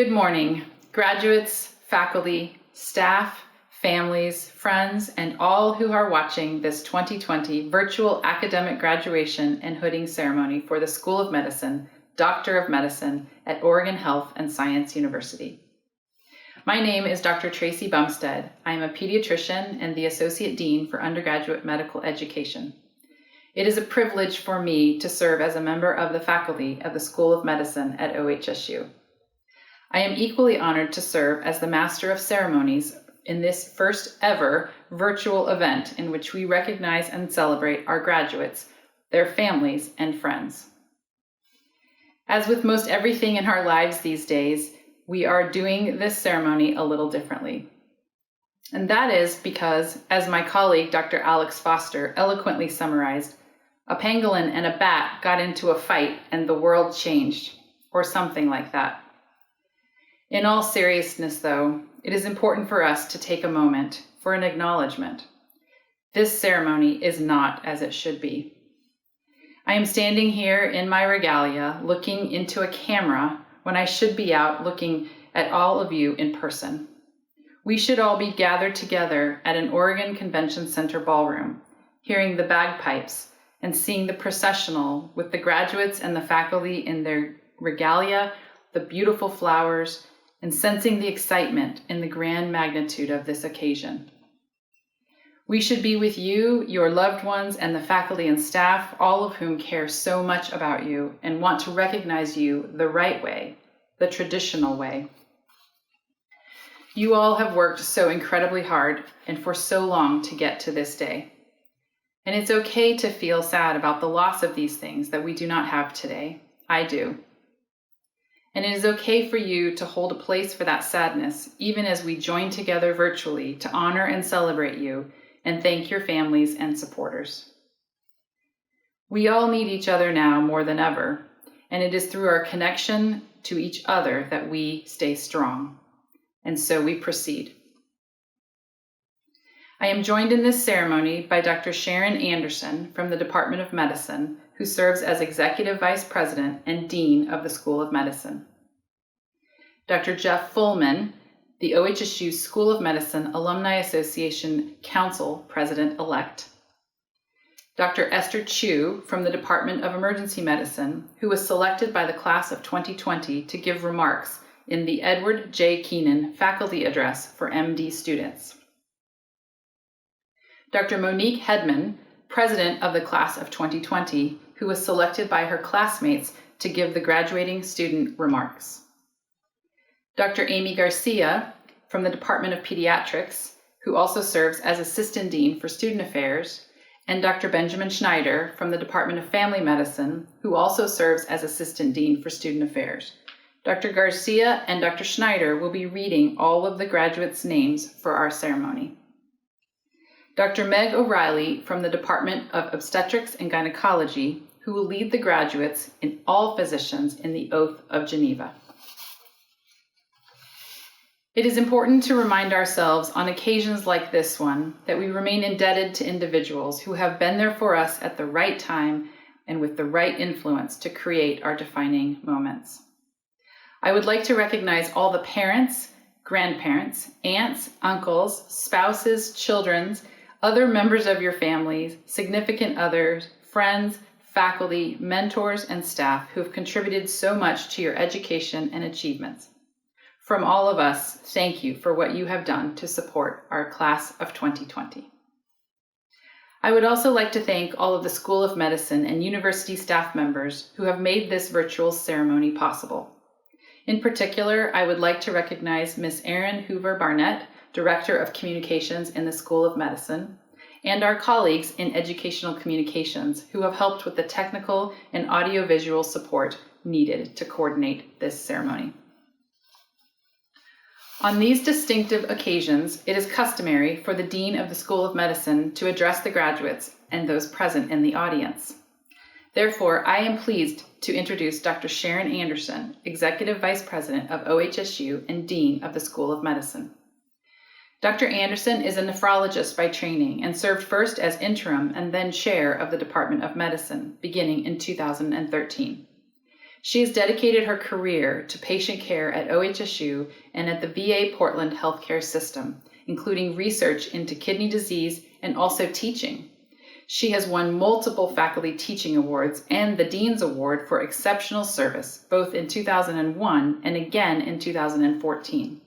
Good morning, graduates, faculty, staff, families, friends, and all who are watching this 2020 virtual academic graduation and hooding ceremony for the School of Medicine, Doctor of Medicine at Oregon Health and Science University. My name is Dr. Tracy Bumstead. I am a pediatrician and the Associate Dean for Undergraduate Medical Education. It is a privilege for me to serve as a member of the faculty of the School of Medicine at OHSU. I am equally honored to serve as the Master of Ceremonies in this first ever virtual event in which we recognize and celebrate our graduates, their families, and friends. As with most everything in our lives these days, we are doing this ceremony a little differently. And that is because, as my colleague Dr. Alex Foster eloquently summarized, a pangolin and a bat got into a fight and the world changed, or something like that. In all seriousness, though, it is important for us to take a moment for an acknowledgement. This ceremony is not as it should be. I am standing here in my regalia looking into a camera when I should be out looking at all of you in person. We should all be gathered together at an Oregon Convention Center ballroom, hearing the bagpipes and seeing the processional with the graduates and the faculty in their regalia, the beautiful flowers, and sensing the excitement in the grand magnitude of this occasion. We should be with you, your loved ones, and the faculty and staff, all of whom care so much about you and want to recognize you the right way, the traditional way. You all have worked so incredibly hard and for so long to get to this day. And it's okay to feel sad about the loss of these things that we do not have today. I do. And it is okay for you to hold a place for that sadness, even as we join together virtually to honor and celebrate you and thank your families and supporters. We all need each other now more than ever, and it is through our connection to each other that we stay strong. And so we proceed. I am joined in this ceremony by Dr. Sharon Anderson from the Department of Medicine, who serves as Executive Vice President and Dean of the School of Medicine. Dr. Jeff Fullman, the OHSU School of Medicine Alumni Association Council President-elect. Dr. Esther Chu from the Department of Emergency Medicine, who was selected by the class of 2020 to give remarks in the Edward J. Keenan Faculty Address for MD students. Dr. Monique Hedman, president of the class of 2020, who was selected by her classmates to give the graduating student remarks. Dr. Amy Garcia from the Department of Pediatrics, who also serves as Assistant Dean for Student Affairs, and Dr. Benjamin Schneider from the Department of Family Medicine, who also serves as Assistant Dean for Student Affairs. Dr. Garcia and Dr. Schneider will be reading all of the graduates' names for our ceremony. Dr. Meg O'Reilly from the Department of Obstetrics and Gynecology, who will lead the graduates in all physicians in the Oath of Geneva. It is important to remind ourselves on occasions like this one that we remain indebted to individuals who have been there for us at the right time and with the right influence to create our defining moments. I would like to recognize all the parents, grandparents, aunts, uncles, spouses, children, other members of your families, significant others, friends, faculty, mentors, and staff who have contributed so much to your education and achievements. From all of us, thank you for what you have done to support our class of 2020. I would also like to thank all of the School of Medicine and university staff members who have made this virtual ceremony possible. In particular, I would like to recognize Ms. Erin Hoover Barnett, Director of Communications in the School of Medicine, and our colleagues in Educational Communications who have helped with the technical and audiovisual support needed to coordinate this ceremony. On these distinctive occasions, it is customary for the Dean of the School of Medicine to address the graduates and those present in the audience. Therefore, I am pleased to introduce Dr. Sharon Anderson, Executive Vice President of OHSU and Dean of the School of Medicine. Dr. Anderson is a nephrologist by training and served first as interim and then chair of the Department of Medicine, beginning in 2013. She has dedicated her career to patient care at OHSU and at the VA Portland healthcare system, including research into kidney disease and also teaching. She has won multiple faculty teaching awards and the Dean's Award for Exceptional Service, both in 2001 and again in 2014.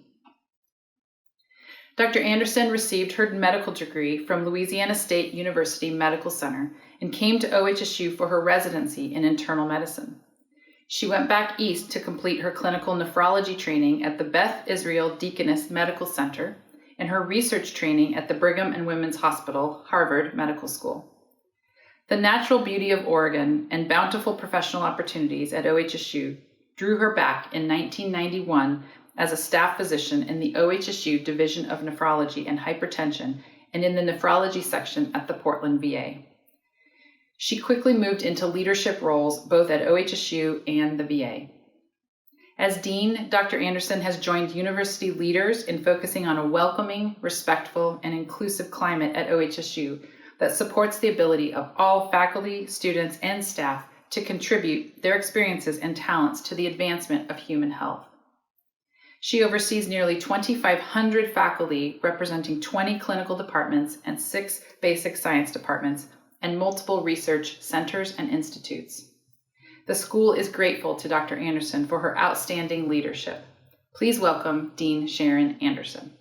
Dr. Anderson received her medical degree from Louisiana State University Medical Center and came to OHSU for her residency in internal medicine. She went back east to complete her clinical nephrology training at the Beth Israel Deaconess Medical Center and her research training at the Brigham and Women's Hospital, Harvard Medical School. The natural beauty of Oregon and bountiful professional opportunities at OHSU drew her back in 1991 as a staff physician in the OHSU Division of Nephrology and Hypertension and in the nephrology section at the Portland VA. She quickly moved into leadership roles both at OHSU and the VA. As Dean, Dr. Anderson has joined university leaders in focusing on a welcoming, respectful, and inclusive climate at OHSU that supports the ability of all faculty, students, and staff to contribute their experiences and talents to the advancement of human health. She oversees nearly 2,500 faculty representing 20 clinical departments and 6 basic science departments and multiple research centers and institutes. The school is grateful to Dr. Anderson for her outstanding leadership. Please welcome Dean Sharon Anderson.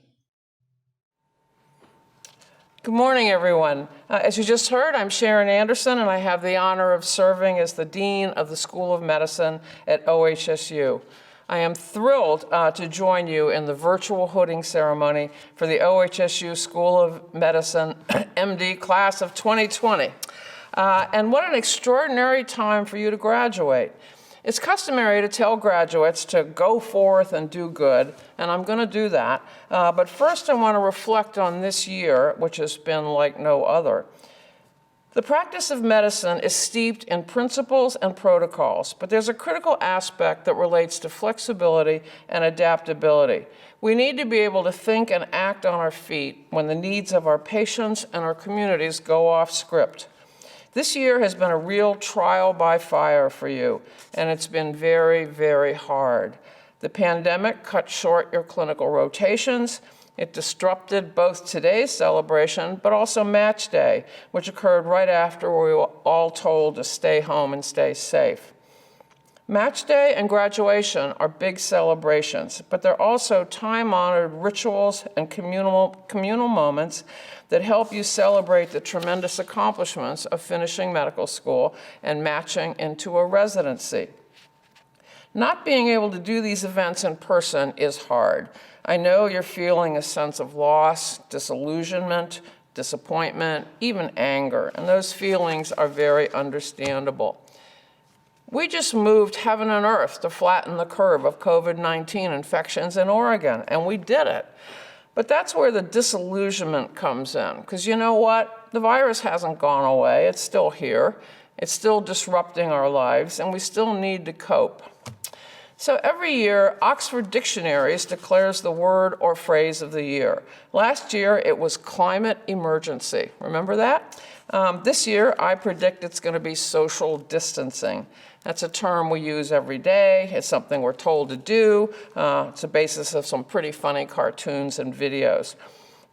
Good morning, everyone. As you just heard, I'm Sharon Anderson, and I have the honor of serving as the Dean of the School of Medicine at OHSU. I am thrilled to join you in the virtual hooding ceremony for the OHSU School of Medicine MD class of 2020. And what an extraordinary time for you to graduate. It's customary to tell graduates to go forth and do good, and I'm going to do that. But first I want to reflect on this year, which has been like no other. The practice of medicine is steeped in principles and protocols, but there's a critical aspect that relates to flexibility and adaptability. We need to be able to think and act on our feet when the needs of our patients and our communities go off script. This year has been a real trial by fire for you, and it's been very, very hard. The pandemic cut short your clinical rotations. It disrupted both today's celebration, but also Match Day, which occurred right after we were all told to stay home and stay safe. Match Day and graduation are big celebrations, but they're also time-honored rituals and communal moments that help you celebrate the tremendous accomplishments of finishing medical school and matching into a residency. Not being able to do these events in person is hard. I know you're feeling a sense of loss, disillusionment, disappointment, even anger, and those feelings are very understandable. We just moved heaven and earth to flatten the curve of COVID-19 infections in Oregon, and we did it. But that's where the disillusionment comes in, because you know what? The virus hasn't gone away. It's still here. It's still disrupting our lives, and we still need to cope. So every year, Oxford Dictionaries declares the word or phrase of the year. Last year, it was climate emergency. Remember that? This year, I predict it's going to be social distancing. That's a term we use every day. It's something we're told to do. It's the basis of some pretty funny cartoons and videos.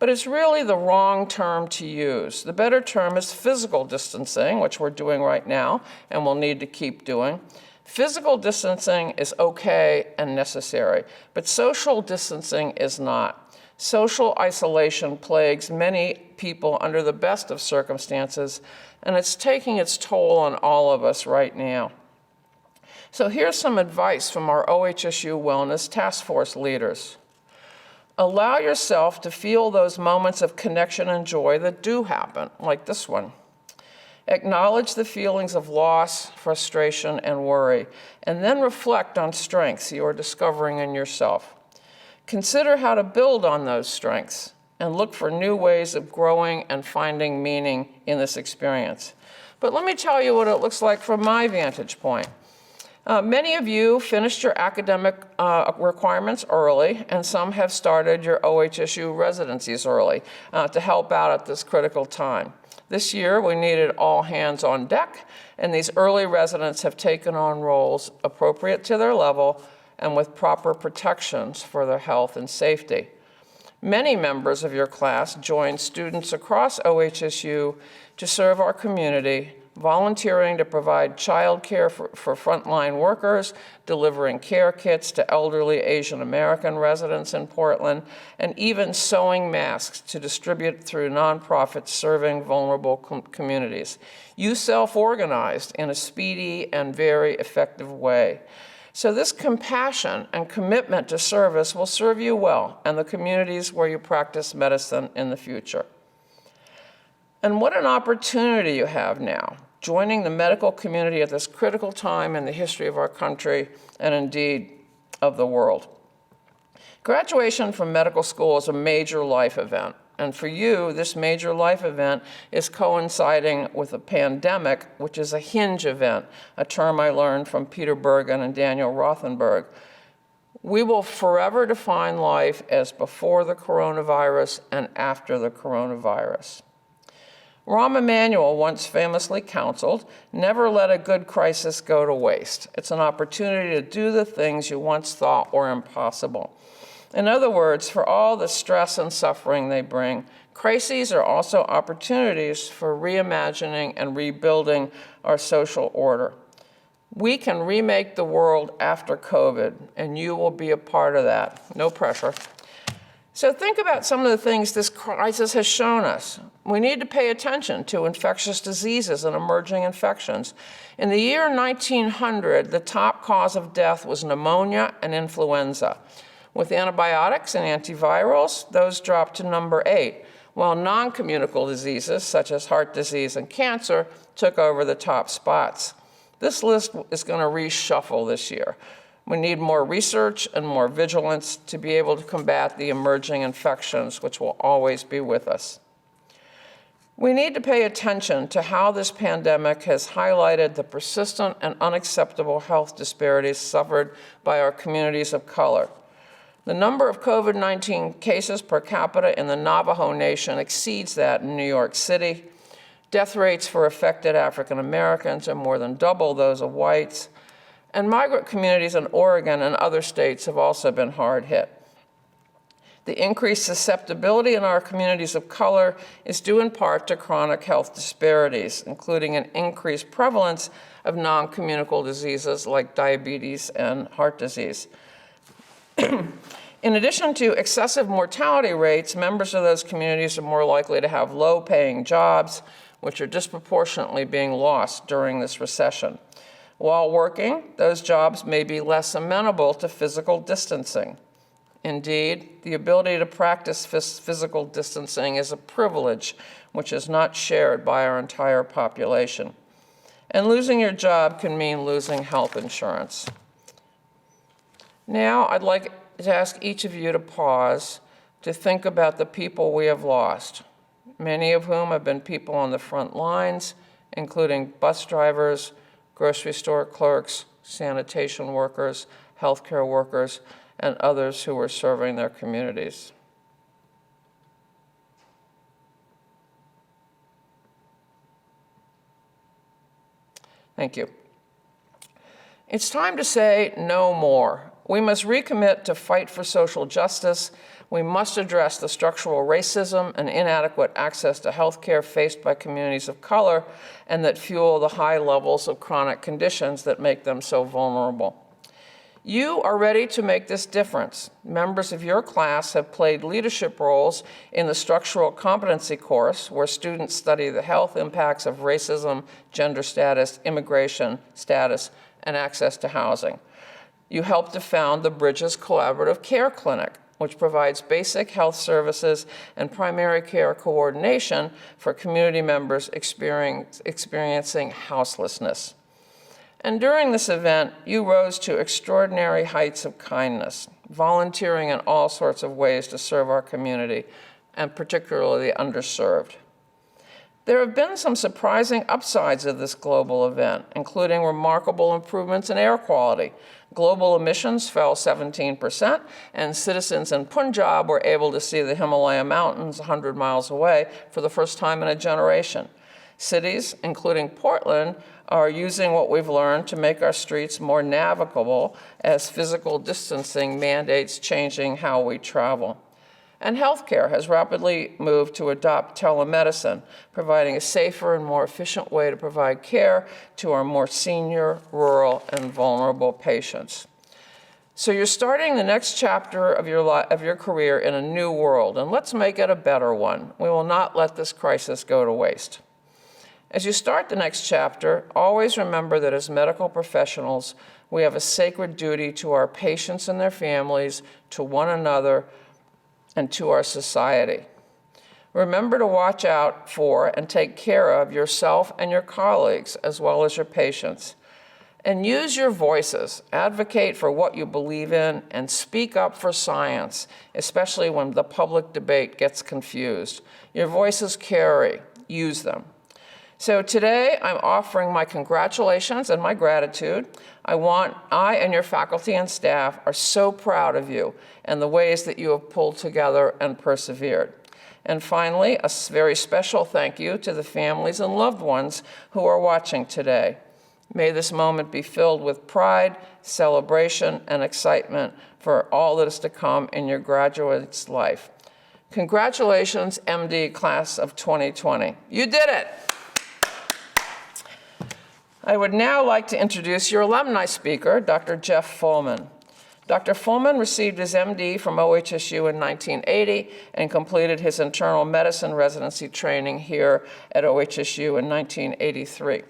But it's really the wrong term to use. The better term is physical distancing, which we're doing right now and we'll need to keep doing. Physical distancing is okay and necessary, but social distancing is not. Social isolation plagues many people under the best of circumstances, and it's taking its toll on all of us right now. So here's some advice from our OHSU Wellness Task Force leaders. Allow yourself to feel those moments of connection and joy that do happen, like this one. Acknowledge the feelings of loss, frustration, and worry, and then reflect on strengths you are discovering in yourself. Consider how to build on those strengths and look for new ways of growing and finding meaning in this experience. But let me tell you what it looks like from my vantage point. Many of you finished your academic requirements early, and some have started your OHSU residencies early to help out at this critical time. This year, we needed all hands on deck, and these early residents have taken on roles appropriate to their level and with proper protections for their health and safety. Many members of your class joined students across OHSU to serve our community, volunteering to provide child care for frontline workers, delivering care kits to elderly Asian American residents in Portland, and even sewing masks to distribute through nonprofits serving vulnerable communities. You self-organized in a speedy and very effective way. So this compassion and commitment to service will serve you well and the communities where you practice medicine in the future. And what an opportunity you have now, joining the medical community at this critical time in the history of our country and indeed of the world. Graduation from medical school is a major life event. And for you, this major life event is coinciding with a pandemic, which is a hinge event, a term I learned from Peter Bergen and Daniel Rothenberg. We will forever define life as before the coronavirus and after the coronavirus. Rahm Emanuel once famously counseled, "Never let a good crisis go to waste. It's an opportunity to do the things you once thought were impossible." In other words, for all the stress and suffering they bring, crises are also opportunities for reimagining and rebuilding our social order. We can remake the world after COVID, and you will be a part of that. No pressure. So think about some of the things this crisis has shown us. We need to pay attention to infectious diseases and emerging infections. In the year 1900, the top cause of death was pneumonia and influenza. With antibiotics and antivirals, those dropped to number 8, while non-communicable diseases such as heart disease and cancer took over the top spots. This list is going to reshuffle this year. We need more research and more vigilance to be able to combat the emerging infections, which will always be with us. We need to pay attention to how this pandemic has highlighted the persistent and unacceptable health disparities suffered by our communities of color. The number of COVID-19 cases per capita in the Navajo Nation exceeds that in New York City. Death rates for affected African Americans are more than double those of whites. And migrant communities in Oregon and other states have also been hard hit. The increased susceptibility in our communities of color is due in part to chronic health disparities, including an increased prevalence of non-communicable diseases like diabetes and heart disease. In addition to excessive mortality rates, members of those communities are more likely to have low-paying jobs, which are disproportionately being lost during this recession. While working, those jobs may be less amenable to physical distancing. Indeed, the ability to practice physical distancing is a privilege which is not shared by our entire population. And losing your job can mean losing health insurance. Now, I'd like to ask each of you to pause to think about the people we have lost, many of whom have been people on the front lines, including bus drivers, grocery store clerks, sanitation workers, healthcare workers, and others who are serving their communities. Thank you. It's time to say no more. We must recommit to fight for social justice. We must address the structural racism and inadequate access to health care faced by communities of color and that fuel the high levels of chronic conditions that make them so vulnerable. You are ready to make this difference. Members of your class have played leadership roles in the structural competency course, where students study the health impacts of racism, gender status, immigration status, and access to housing. You helped to found the Bridges Collaborative Care Clinic, which provides basic health services and primary care coordination for community members experiencing houselessness. And during this event, you rose to extraordinary heights of kindness, volunteering in all sorts of ways to serve our community, and particularly the underserved. There have been some surprising upsides of this global event, including remarkable improvements in air quality. Global emissions fell 17%, and citizens in Punjab were able to see the Himalaya mountains 100 miles away for the first time in a generation. Cities, including Portland, are using what we've learned to make our streets more navigable as physical distancing mandates changing how we travel. And healthcare has rapidly moved to adopt telemedicine, providing a safer and more efficient way to provide care to our more senior, rural, and vulnerable patients. So you're starting the next chapter of your career in a new world, and let's make it a better one. We will not let this crisis go to waste. As you start the next chapter, always remember that as medical professionals, we have a sacred duty to our patients and their families, to one another, and to our society. Remember to watch out for and take care of yourself and your colleagues, as well as your patients. And use your voices, advocate for what you believe in, and speak up for science, especially when the public debate gets confused. Your voices carry, use them. So today, I'm offering my congratulations and my gratitude. I and your faculty and staff are so proud of you and the ways that you have pulled together and persevered. And finally, a very special thank you to the families and loved ones who are watching today. May this moment be filled with pride, celebration, and excitement for all that is to come in your graduate's life. Congratulations, MD class of 2020. You did it! I would now like to introduce your alumni speaker, Dr. Jeff Fullman. Dr. Fullman received his MD from OHSU in 1980 and completed his internal medicine residency training here at OHSU in 1983.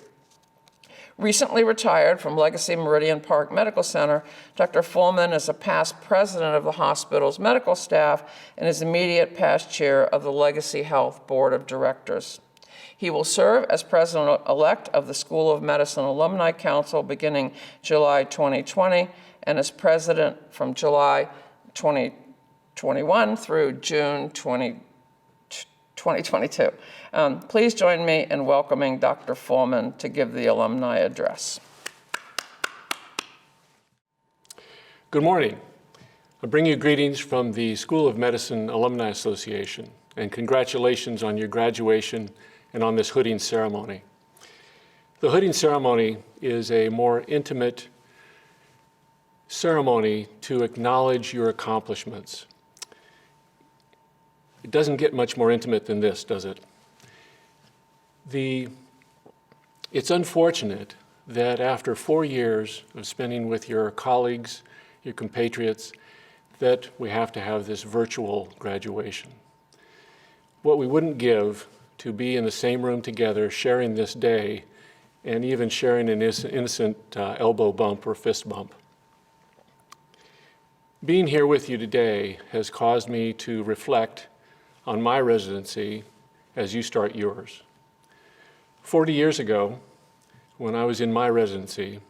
Recently retired from Legacy Meridian Park Medical Center, Dr. Fullman is a past president of the hospital's medical staff and is immediate past chair of the Legacy Health Board of Directors. He will serve as president-elect of the School of Medicine Alumni Council beginning July 2020 and as president from July 2021 through June 2022. Please join me in welcoming Dr. Fullman to give the alumni address. Good morning. I bring you greetings from the School of Medicine Alumni Association, and congratulations on your graduation and on this hooding ceremony. The hooding ceremony is a more intimate ceremony to acknowledge your accomplishments. It doesn't get much more intimate than this, does it? It's unfortunate that after 4 years of spending with your colleagues, your compatriots, that we have to have this virtual graduation. What we wouldn't give to be in the same room together, sharing this day, and even sharing an innocent elbow bump or fist bump. Being here with you today has caused me to reflect on my residency as you start yours. 40 years ago, when I was in my residency,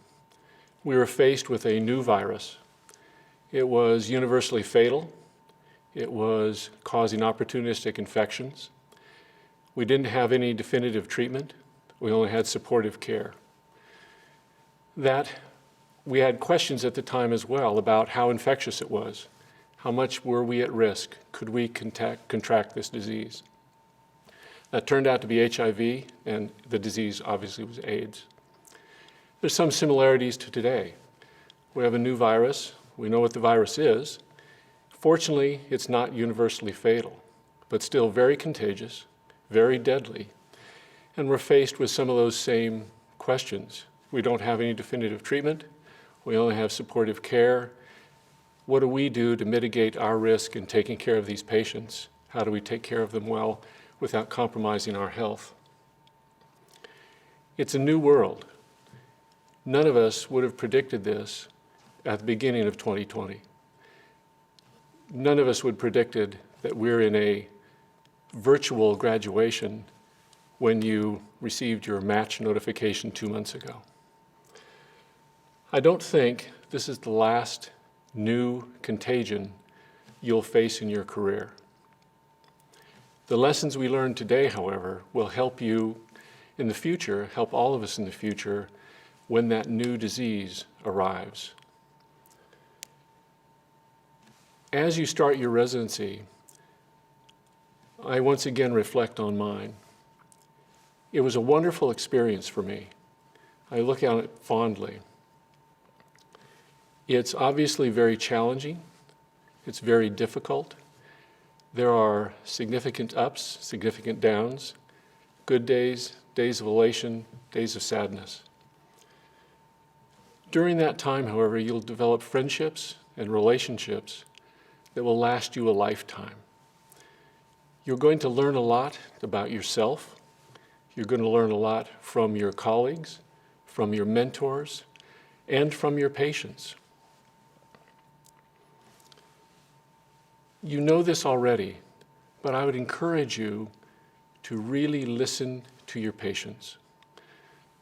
we were faced with a new virus. It was universally fatal. It was causing opportunistic infections. We didn't have any definitive treatment. We only had supportive care. We had questions at the time as well about how infectious it was. How much were we at risk? Could we contract this disease? That turned out to be HIV, and the disease obviously was AIDS. There's some similarities to today. We have a new virus. We know what the virus is. Fortunately, it's not universally fatal, but still very contagious, very deadly, and we're faced with some of those same questions. We don't have any definitive treatment. We only have supportive care. What do we do to mitigate our risk in taking care of these patients? How do we take care of them well without compromising our health? It's a new world. None of us would have predicted this at the beginning of 2020. None of us would have predicted that we're in a virtual graduation when you received your match notification 2 months ago. I don't think this is the last new contagion you'll face in your career. The lessons we learned today, however, will help you in the future, help all of us in the future when that new disease arrives. As you start your residency, I once again reflect on mine. It was a wonderful experience for me. I look on it fondly. It's obviously very challenging. It's very difficult. There are significant ups, significant downs, good days, days of elation, days of sadness. During that time, however, you'll develop friendships and relationships that will last you a lifetime. You're going to learn a lot about yourself. You're going to learn a lot from your colleagues, from your mentors, and from your patients. You know this already, but I would encourage you to really listen to your patients.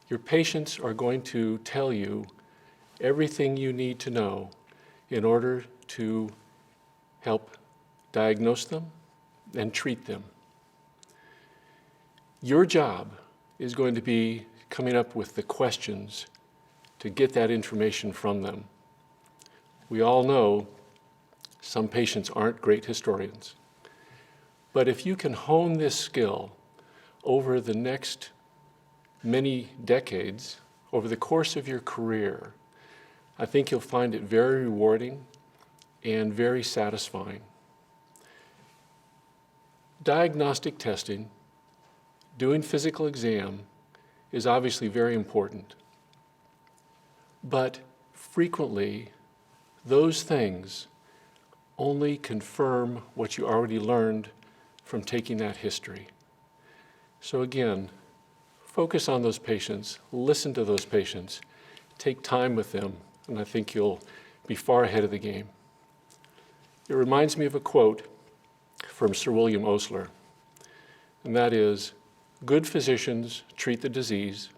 Your patients are going to tell you everything you need to know in order to help diagnose them and treat them. Your job is going to be coming up with the questions to get that information from them. We all know some patients aren't great historians, but if you can hone this skill over the next many decades, over the course of your career, I think you'll find it very rewarding and very satisfying. Diagnostic testing, doing physical exam, is obviously very important. But frequently, those things only confirm what you already learned from taking that history. So again, focus on those patients, listen to those patients, take time with them, and I think you'll be far ahead of the game. It reminds me of a quote from Sir William Osler, and that is, "Good physicians treat the disease,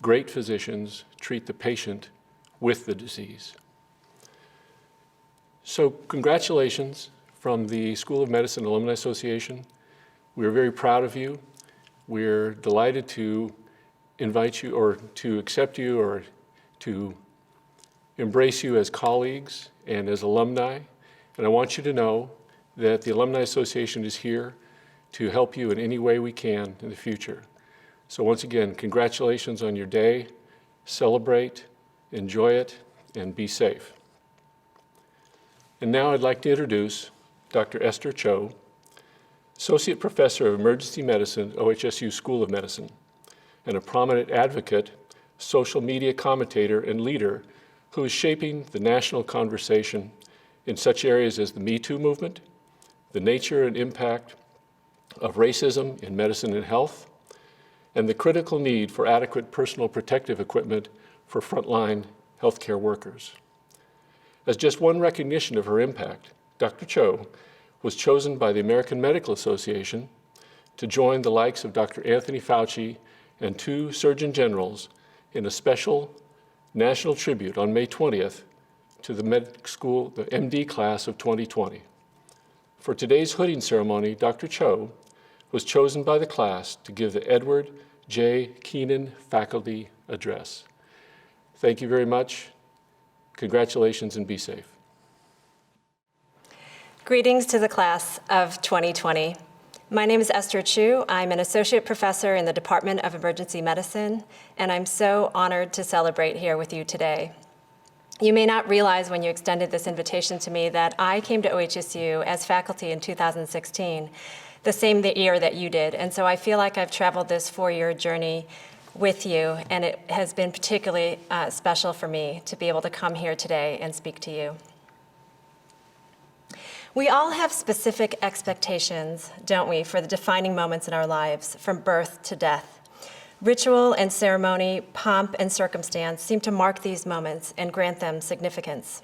great physicians treat the patient with the disease." So congratulations from the School of Medicine Alumni Association. We're very proud of you. We're delighted to invite you or to accept you or to embrace you as colleagues and as alumni. And I want you to know that the Alumni Association is here to help you in any way we can in the future. So once again, congratulations on your day. Celebrate, enjoy it, and be safe. And now I'd like to introduce Dr. Esther Cho, Associate Professor of Emergency Medicine at OHSU School of Medicine, and a prominent advocate, social media commentator, and leader who is shaping the national conversation in such areas as the Me Too movement, the nature and impact of racism in medicine and health, and the critical need for adequate personal protective equipment for frontline healthcare workers. As just one recognition of her impact, Dr. Cho was chosen by the American Medical Association to join the likes of Dr. Anthony Fauci and 2 Surgeon Generals in a special national tribute on May 20th to the med school, the MD class of 2020. For today's hooding ceremony, Dr. Cho was chosen by the class to give the Edward J. Keenan Faculty Address. Thank you very much. Congratulations and be safe. Greetings to the class of 2020. My name is Esther Chu. I'm an associate professor in the Department of Emergency Medicine, and I'm so honored to celebrate here with you today. You may not realize when you extended this invitation to me that I came to OHSU as faculty in 2016, the same year that you did, and so I feel like I've traveled this 4-year journey with you, and it has been particularly special for me to be able to come here today and speak to you. We all have specific expectations, don't we, for the defining moments in our lives, from birth to death. Ritual and ceremony, pomp and circumstance seem to mark these moments and grant them significance.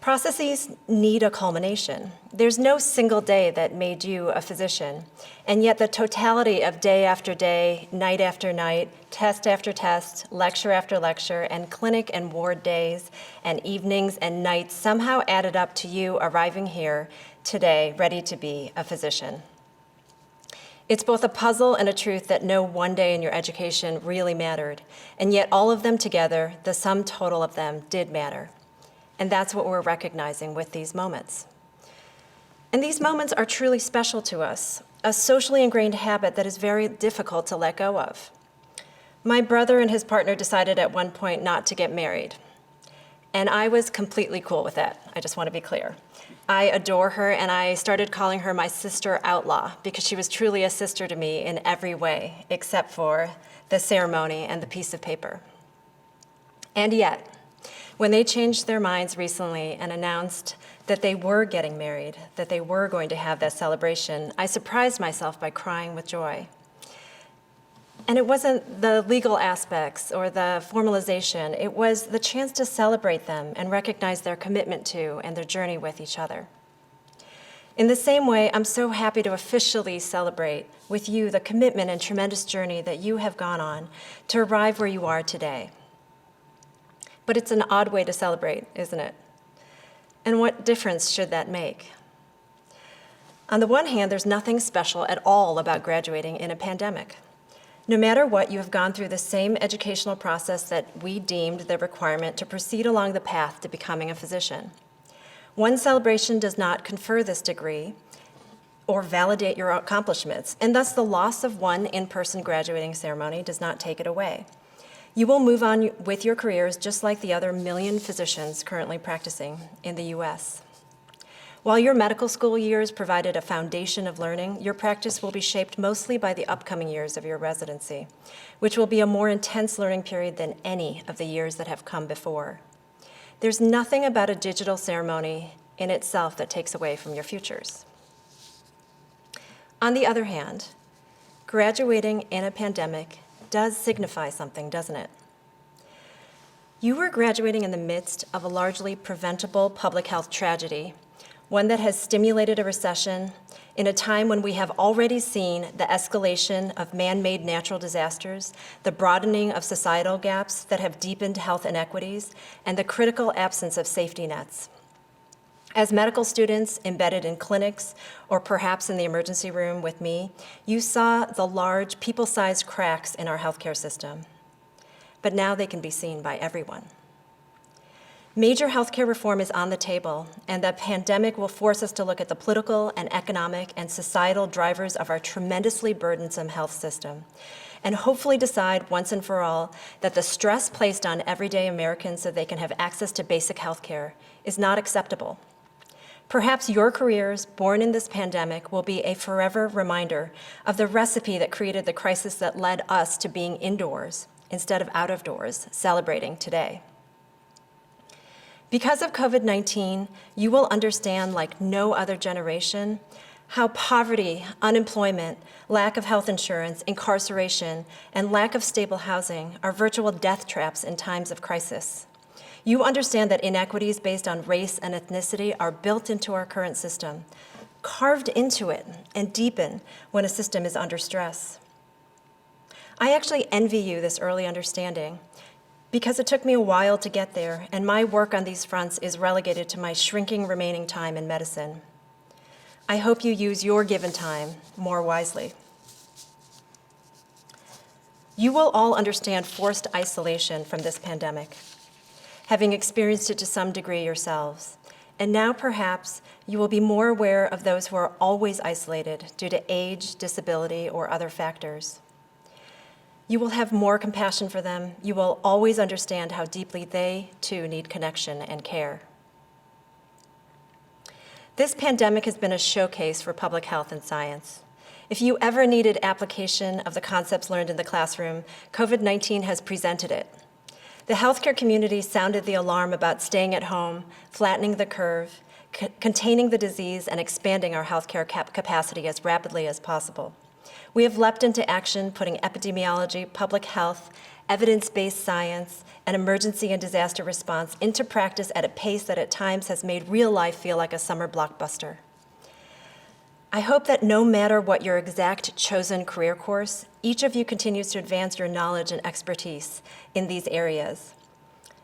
Processes need a culmination. There's no single day that made you a physician, and yet the totality of day after day, night after night, test after test, lecture after lecture, and clinic and ward days, and evenings and nights somehow added up to you arriving here today, ready to be a physician. It's both a puzzle and a truth that no one day in your education really mattered, and yet all of them together, the sum total of them, did matter. And that's what we're recognizing with these moments. And these moments are truly special to us. a socially ingrained habit that is very difficult to let go of. My brother and his partner decided at one point not to get married. And I was completely cool with that. I just want to be clear. I adore her, and I started calling her my sister outlaw because she was truly a sister to me in every way, except for the ceremony and the piece of paper. And yet, when they changed their minds recently and announced that they were getting married, that they were going to have that celebration, I surprised myself by crying with joy. And it wasn't the legal aspects or the formalization, it was the chance to celebrate them and recognize their commitment to and their journey with each other. In the same way, I'm so happy to officially celebrate with you the commitment and tremendous journey that you have gone on to arrive where you are today. But it's an odd way to celebrate, isn't it? And what difference should that make? On the one hand, there's nothing special at all about graduating in a pandemic. No matter what, you have gone through the same educational process that we deemed the requirement to proceed along the path to becoming a physician. One celebration does not confer this degree or validate your accomplishments, and thus the loss of one in-person graduating ceremony does not take it away. You will move on with your careers just like the other 1 million physicians currently practicing in the US. While your medical school years provided a foundation of learning, your practice will be shaped mostly by the upcoming years of your residency, which will be a more intense learning period than any of the years that have come before. There's nothing about a digital ceremony in itself that takes away from your futures. On the other hand, graduating in a pandemic does signify something, doesn't it? You were graduating in the midst of a largely preventable public health tragedy, one that has stimulated a recession in a time when we have already seen the escalation of man-made natural disasters, the broadening of societal gaps that have deepened health inequities, and the critical absence of safety nets. As medical students embedded in clinics or perhaps in the emergency room with me, you saw the large people-sized cracks in our healthcare system. But now they can be seen by everyone. Major healthcare reform is on the table, and the pandemic will force us to look at the political and economic and societal drivers of our tremendously burdensome health system, and hopefully decide once and for all that the stress placed on everyday Americans so they can have access to basic healthcare is not acceptable. Perhaps your careers born in this pandemic will be a forever reminder of the recipe that created the crisis that led us to being indoors instead of out of doors, celebrating today. Because of COVID-19, you will understand, like no other generation, how poverty, unemployment, lack of health insurance, incarceration, and lack of stable housing are virtual death traps in times of crisis. You understand that inequities based on race and ethnicity are built into our current system, carved into it, and deepen when a system is under stress. I actually envy you this early understanding, because it took me a while to get there, and my work on these fronts is relegated to my shrinking remaining time in medicine. I hope you use your given time more wisely. You will all understand forced isolation from this pandemic, having experienced it to some degree yourselves. And now perhaps you will be more aware of those who are always isolated due to age, disability, or other factors. You will have more compassion for them. You will always understand how deeply they, too, need connection and care. This pandemic has been a showcase for public health and science. If you ever needed application of the concepts learned in the classroom, COVID-19 has presented it. The healthcare community sounded the alarm about staying at home, flattening the curve, containing the disease, and expanding our healthcare capacity as rapidly as possible. We have leapt into action, putting epidemiology, public health, evidence-based science, and emergency and disaster response into practice at a pace that at times has made real life feel like a summer blockbuster. I hope that no matter what your exact chosen career course, each of you continues to advance your knowledge and expertise in these areas.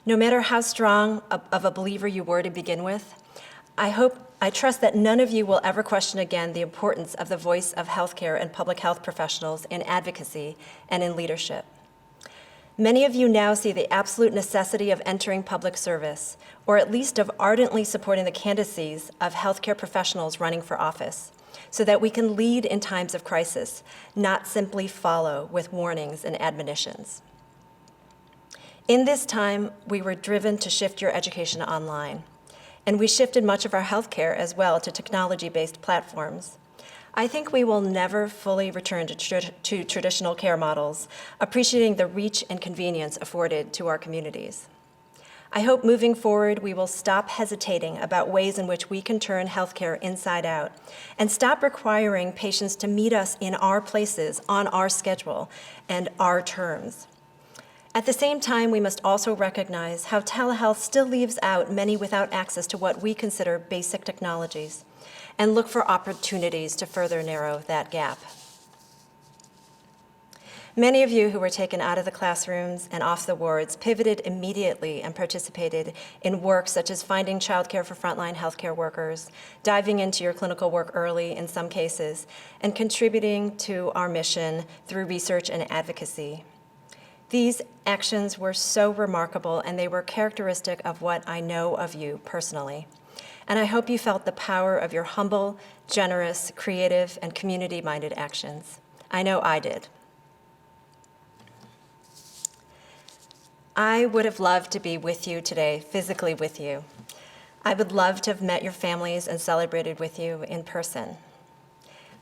No matter how strong of a believer you were to begin with, I trust that none of you will ever question again the importance of the voice of healthcare and public health professionals in advocacy and in leadership. Many of you now see the absolute necessity of entering public service, or at least of ardently supporting the candidacies of healthcare professionals running for office. so that we can lead in times of crisis, not simply follow with warnings and admonitions. In this time, we were driven to shift your education online, and we shifted much of our healthcare as well to technology-based platforms. I think we will never fully return to traditional care models, appreciating the reach and convenience afforded to our communities. I hope moving forward, we will stop hesitating about ways in which we can turn healthcare inside out and stop requiring patients to meet us in our places, on our schedule, and our terms. At the same time, we must also recognize how telehealth still leaves out many without access to what we consider basic technologies, and look for opportunities to further narrow that gap. Many of you who were taken out of the classrooms and off the wards pivoted immediately and participated in work such as finding childcare for frontline healthcare workers, diving into your clinical work early in some cases, and contributing to our mission through research and advocacy. These actions were so remarkable, and they were characteristic of what I know of you personally. And I hope you felt the power of your humble, generous, creative, and community-minded actions. I know I did. I would have loved to be with you today, physically with you. I would love to have met your families and celebrated with you in person.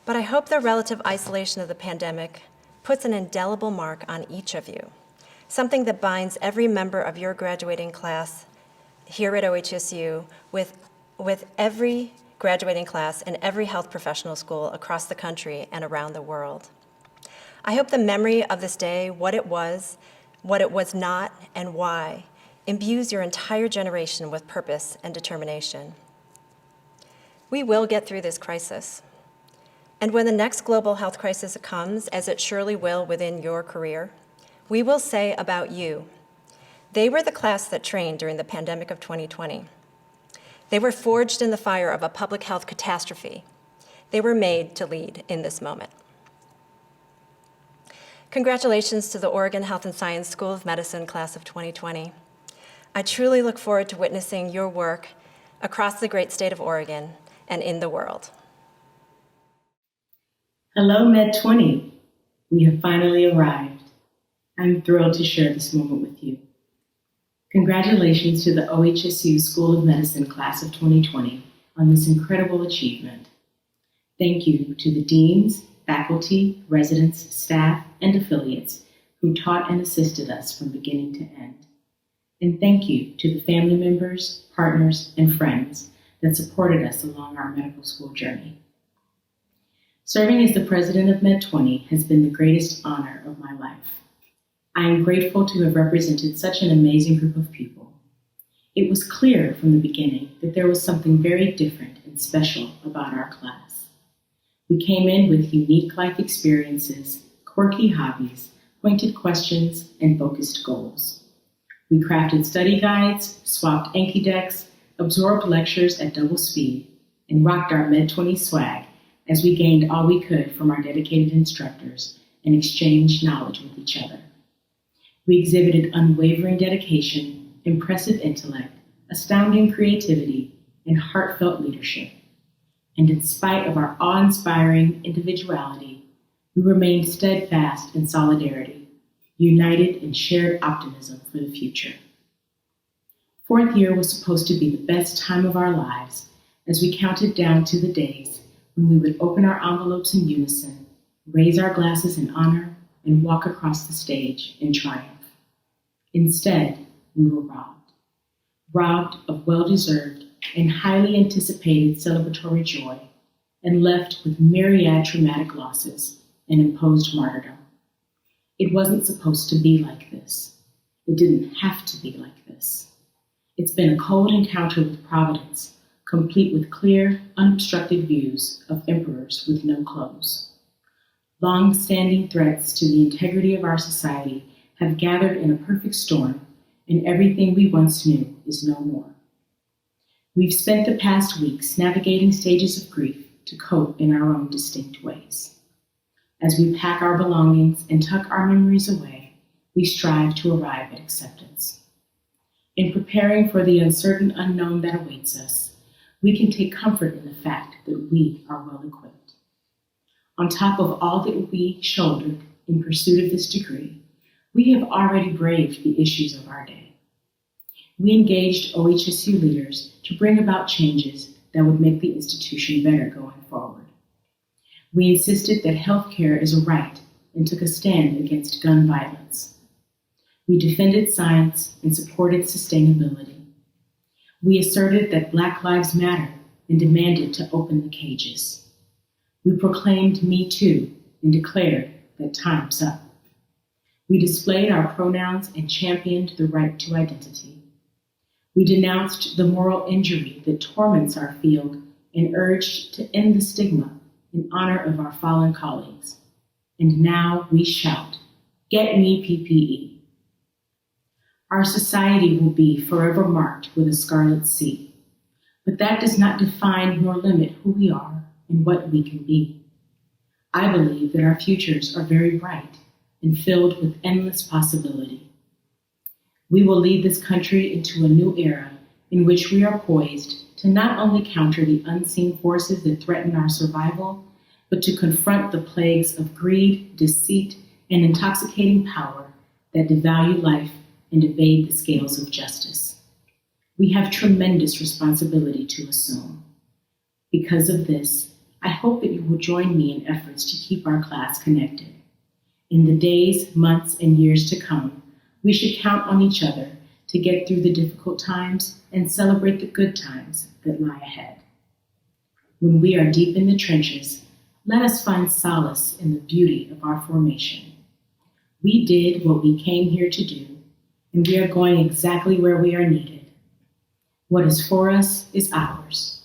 But I hope the relative isolation of the pandemic puts an indelible mark on each of you, something that binds every member of your graduating class here at OHSU with every graduating class in every health professional school across the country and around the world. I hope the memory of this day, what it was not, and why, imbues your entire generation with purpose and determination. We will get through this crisis. And when the next global health crisis comes, as it surely will within your career, we will say about you, they were the class that trained during the pandemic of 2020. They were forged in the fire of a public health catastrophe. They were made to lead in this moment. Congratulations to the Oregon Health and Science School of Medicine class of 2020. I truly look forward to witnessing your work across the great state of Oregon and in the world. Hello, Med 20. We have finally arrived. I'm thrilled to share this moment with you. Congratulations to the OHSU School of Medicine class of 2020 on this incredible achievement. Thank you to the deans, faculty, residents, staff, and affiliates who taught and assisted us from beginning to end. And thank you to the family members, partners, and friends that supported us along our medical school journey. Serving as the president of Med 20 has been the greatest honor of my life. I am grateful to have represented such an amazing group of people. It was clear from the beginning that there was something very different and special about our class. We came in with unique life experiences, quirky hobbies, pointed questions, and focused goals. We crafted study guides, swapped Anki decks, absorbed lectures at double speed, and rocked our Med 20 swag as we gained all we could from our dedicated instructors and exchanged knowledge with each other. We exhibited unwavering dedication, impressive intellect, astounding creativity, and heartfelt leadership. And in spite of our awe-inspiring individuality, we remained steadfast in solidarity, united in shared optimism for the future. Fourth year was supposed to be the best time of our lives as we counted down to the days when we would open our envelopes in unison, raise our glasses in honor, and walk across the stage in triumph. Instead, we were robbed of well-deserved and highly anticipated celebratory joy, and left with myriad traumatic losses and imposed martyrdom. It wasn't supposed to be like this. It didn't have to be like this. It's been a cold encounter with Providence, complete with clear, unobstructed views of emperors with no clothes. Long-standing threats to the integrity of our society have gathered in a perfect storm, and everything we once knew is no more. We've spent the past weeks navigating stages of grief to cope in our own distinct ways. As we pack our belongings and tuck our memories away, we strive to arrive at acceptance. In preparing for the uncertain unknown that awaits us, we can take comfort in the fact that we are well equipped. On top of all that we shouldered in pursuit of this degree, we have already braved the issues of our day. We engaged OHSU leaders to bring about changes that would make the institution better going forward. We insisted that healthcare is a right and took a stand against gun violence. We defended science and supported sustainability. We asserted that Black Lives Matter and demanded to open the cages. We proclaimed Me Too and declared that time's up. We displayed our pronouns and championed the right to identity. We denounced the moral injury that torments our field and urged to end the stigma in honor of our fallen colleagues. And now we shout, "Get me PPE." Our society will be forever marked with a scarlet C, but that does not define nor limit who we are and what we can be. I believe that our futures are very bright and filled with endless possibility. We will lead this country into a new era in which we are poised to not only counter the unseen forces that threaten our survival, but to confront the plagues of greed, deceit, and intoxicating power that devalue life and evade the scales of justice. We have tremendous responsibility to assume. Because of this, I hope that you will join me in efforts to keep our class connected. In the days, months, and years to come, we should count on each other to get through the difficult times and celebrate the good times that lie ahead. When we are deep in the trenches, let us find solace in the beauty of our formation. We did what we came here to do, and we are going exactly where we are needed. What is for us is ours.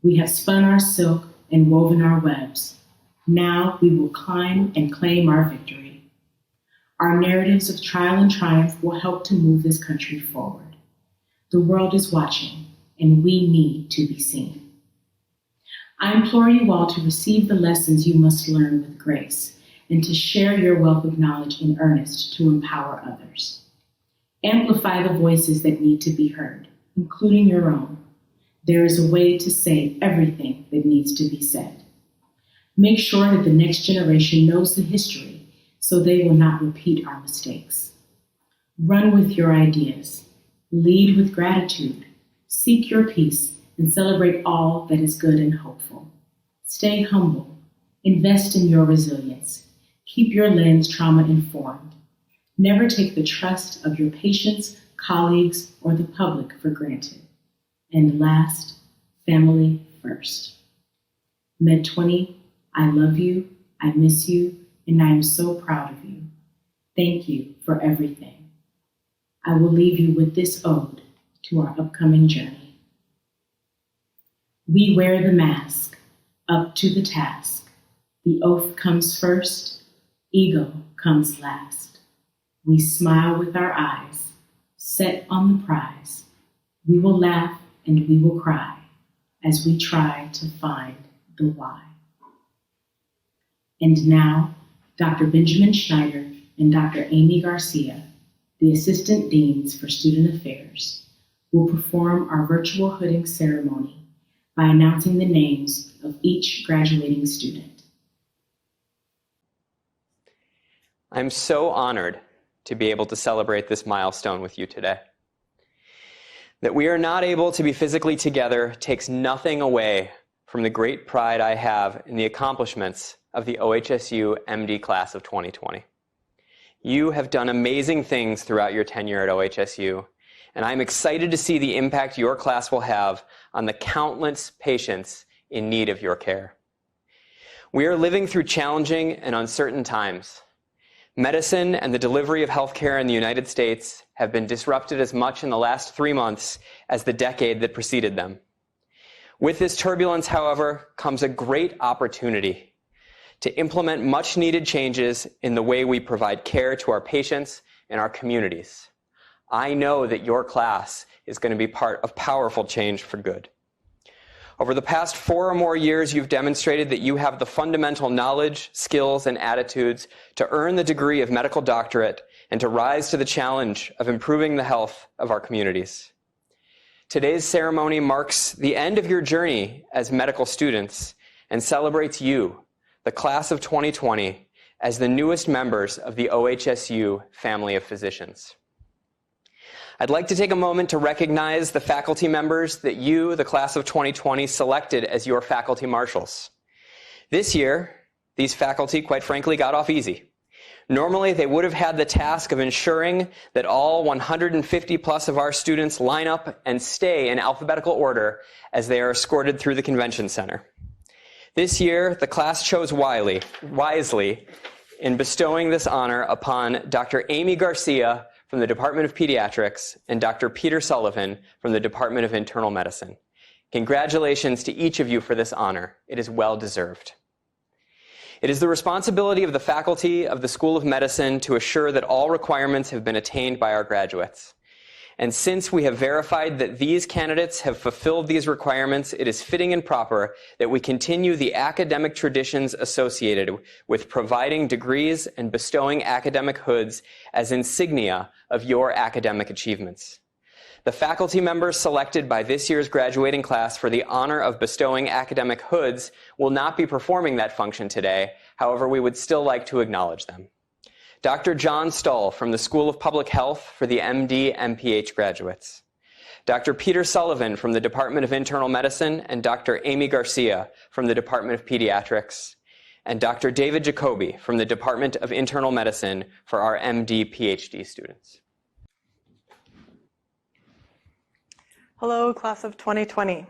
We have spun our silk and woven our webs. Now we will climb and claim our victory. Our narratives of trial and triumph will help to move this country forward. The world is watching, and we need to be seen. I implore you all to receive the lessons you must learn with grace and to share your wealth of knowledge in earnest to empower others. Amplify the voices that need to be heard, including your own. There is a way to say everything that needs to be said. Make sure that the next generation knows the history so they will not repeat our mistakes. Run with your ideas. Lead with gratitude. Seek your peace and celebrate all that is good and hopeful. Stay humble. Invest in your resilience. Keep your lens trauma-informed. Never take the trust of your patients, colleagues, or the public for granted. And last, family first. Med 20, I love you, I miss you, and I am so proud of you. Thank you for everything. I will leave you with this ode to our upcoming journey. We wear the mask, up to the task. The oath comes first, ego comes last. We smile with our eyes, set on the prize. We will laugh and we will cry as we try to find the why. And now, Dr. Benjamin Schneider and Dr. Amy Garcia, the Assistant Deans for Student Affairs, will perform our virtual hooding ceremony by announcing the names of each graduating student. I'm so honored to be able to celebrate this milestone with you today. That we are not able to be physically together takes nothing away from the great pride I have in the accomplishments of the OHSU MD class of 2020. You have done amazing things throughout your tenure at OHSU, and I'm excited to see the impact your class will have on the countless patients in need of your care. We are living through challenging and uncertain times. Medicine and the delivery of healthcare in the United States have been disrupted as much in the last 3 months as the decade that preceded them. With this turbulence, however, comes a great opportunity to implement much needed changes in the way we provide care to our patients and our communities. I know that your class is going to be part of powerful change for good. Over the past 4 or more years, you've demonstrated that you have the fundamental knowledge, skills, and attitudes to earn the degree of medical doctorate and to rise to the challenge of improving the health of our communities. Today's ceremony marks the end of your journey as medical students and celebrates you, the class of 2020, as the newest members of the OHSU family of physicians. I'd like to take a moment to recognize the faculty members that you, the class of 2020, selected as your faculty marshals. This year, these faculty, quite frankly, got off easy. Normally, they would have had the task of ensuring that all 150 plus of our students line up and stay in alphabetical order as they are escorted through the convention center. This year, the class chose wisely in bestowing this honor upon Dr. Amy Garcia from the Department of Pediatrics and Dr. Peter Sullivan from the Department of Internal Medicine. Congratulations to each of you for this honor. It is well deserved. It is the responsibility of the faculty of the School of Medicine to assure that all requirements have been attained by our graduates. And since we have verified that these candidates have fulfilled these requirements, it is fitting and proper that we continue the academic traditions associated with providing degrees and bestowing academic hoods as insignia of your academic achievements. The faculty members selected by this year's graduating class for the honor of bestowing academic hoods will not be performing that function today. However, we would still like to acknowledge them. Dr. John Stull from the School of Public Health for the MD, MPH graduates. Dr. Peter Sullivan from the Department of Internal Medicine and Dr. Amy Garcia from the Department of Pediatrics. And Dr. David Jacoby from the Department of Internal Medicine for our MD, PhD students. Hello, class of 2020.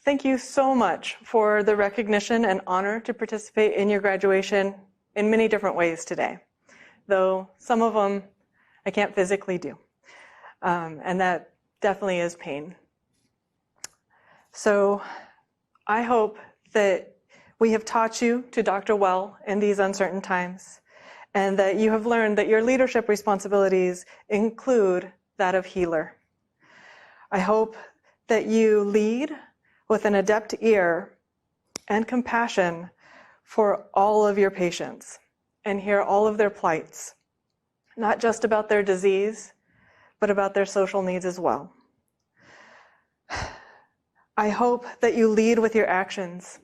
Thank you so much for the recognition and honor to participate in your graduation in many different ways today, though some of them I can't physically do, and that definitely is pain. So I hope that we have taught you to doctor well in these uncertain times, and that you have learned that your leadership responsibilities include that of healer. I hope that you lead with an adept ear and compassion for all of your patients and hear all of their plights, not just about their disease, but about their social needs as well. I hope that you lead with your actions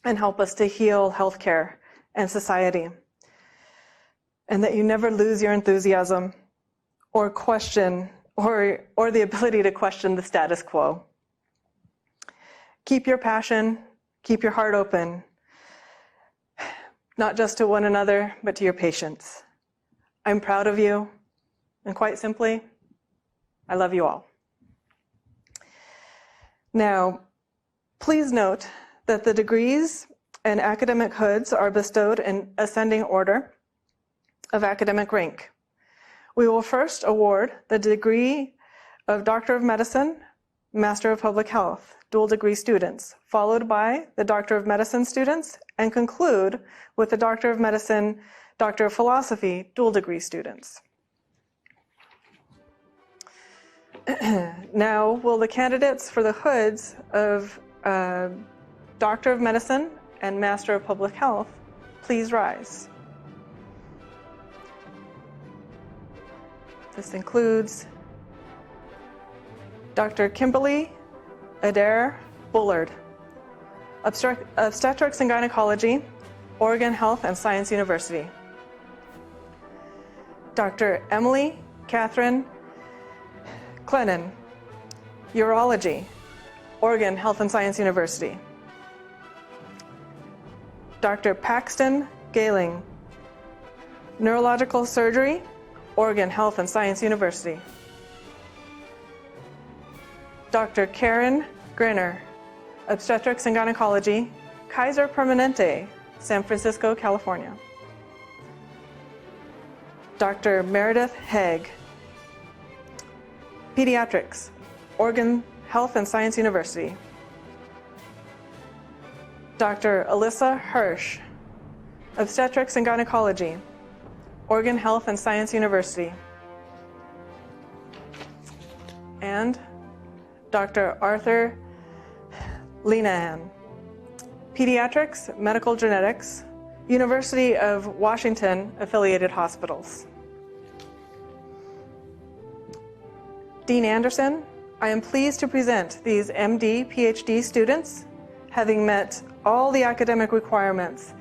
and help us to heal healthcare and society, and that you never lose your enthusiasm or question or the ability to question the status quo. Keep your passion, keep your heart open, not just to one another, but to your patients. I'm proud of you, and quite simply, I love you all. Now, please note that the degrees and academic hoods are bestowed in ascending order of academic rank. We will first award the degree of Doctor of Medicine, Master of Public Health, dual degree students, followed by the Doctor of Medicine students, and conclude with the Doctor of Medicine, Doctor of Philosophy, dual degree students. Now, will the candidates for the hoods of Doctor of Medicine and Master of Public Health please rise? This includes Dr. Kimberly Adair Bullard, Obstetrics and Gynecology, Oregon Health and Science University. Dr. Emily Catherine Clennon, Urology, Oregon Health and Science University. Dr. Paxton Galing, Neurological Surgery, Oregon Health and Science University. Dr. Karen Grinner, Obstetrics and Gynecology, Kaiser Permanente, San Francisco, California. Dr. Meredith Haig, Pediatrics, Oregon Health and Science University. Dr. Alyssa Hirsch, Obstetrics and Gynecology, Oregon Health and Science University. And Dr. Arthur Linehan, Pediatrics, Medical Genetics, University of Washington Affiliated Hospitals. Dean Anderson, I am pleased to present these MD, PhD students, having met all the academic requirements.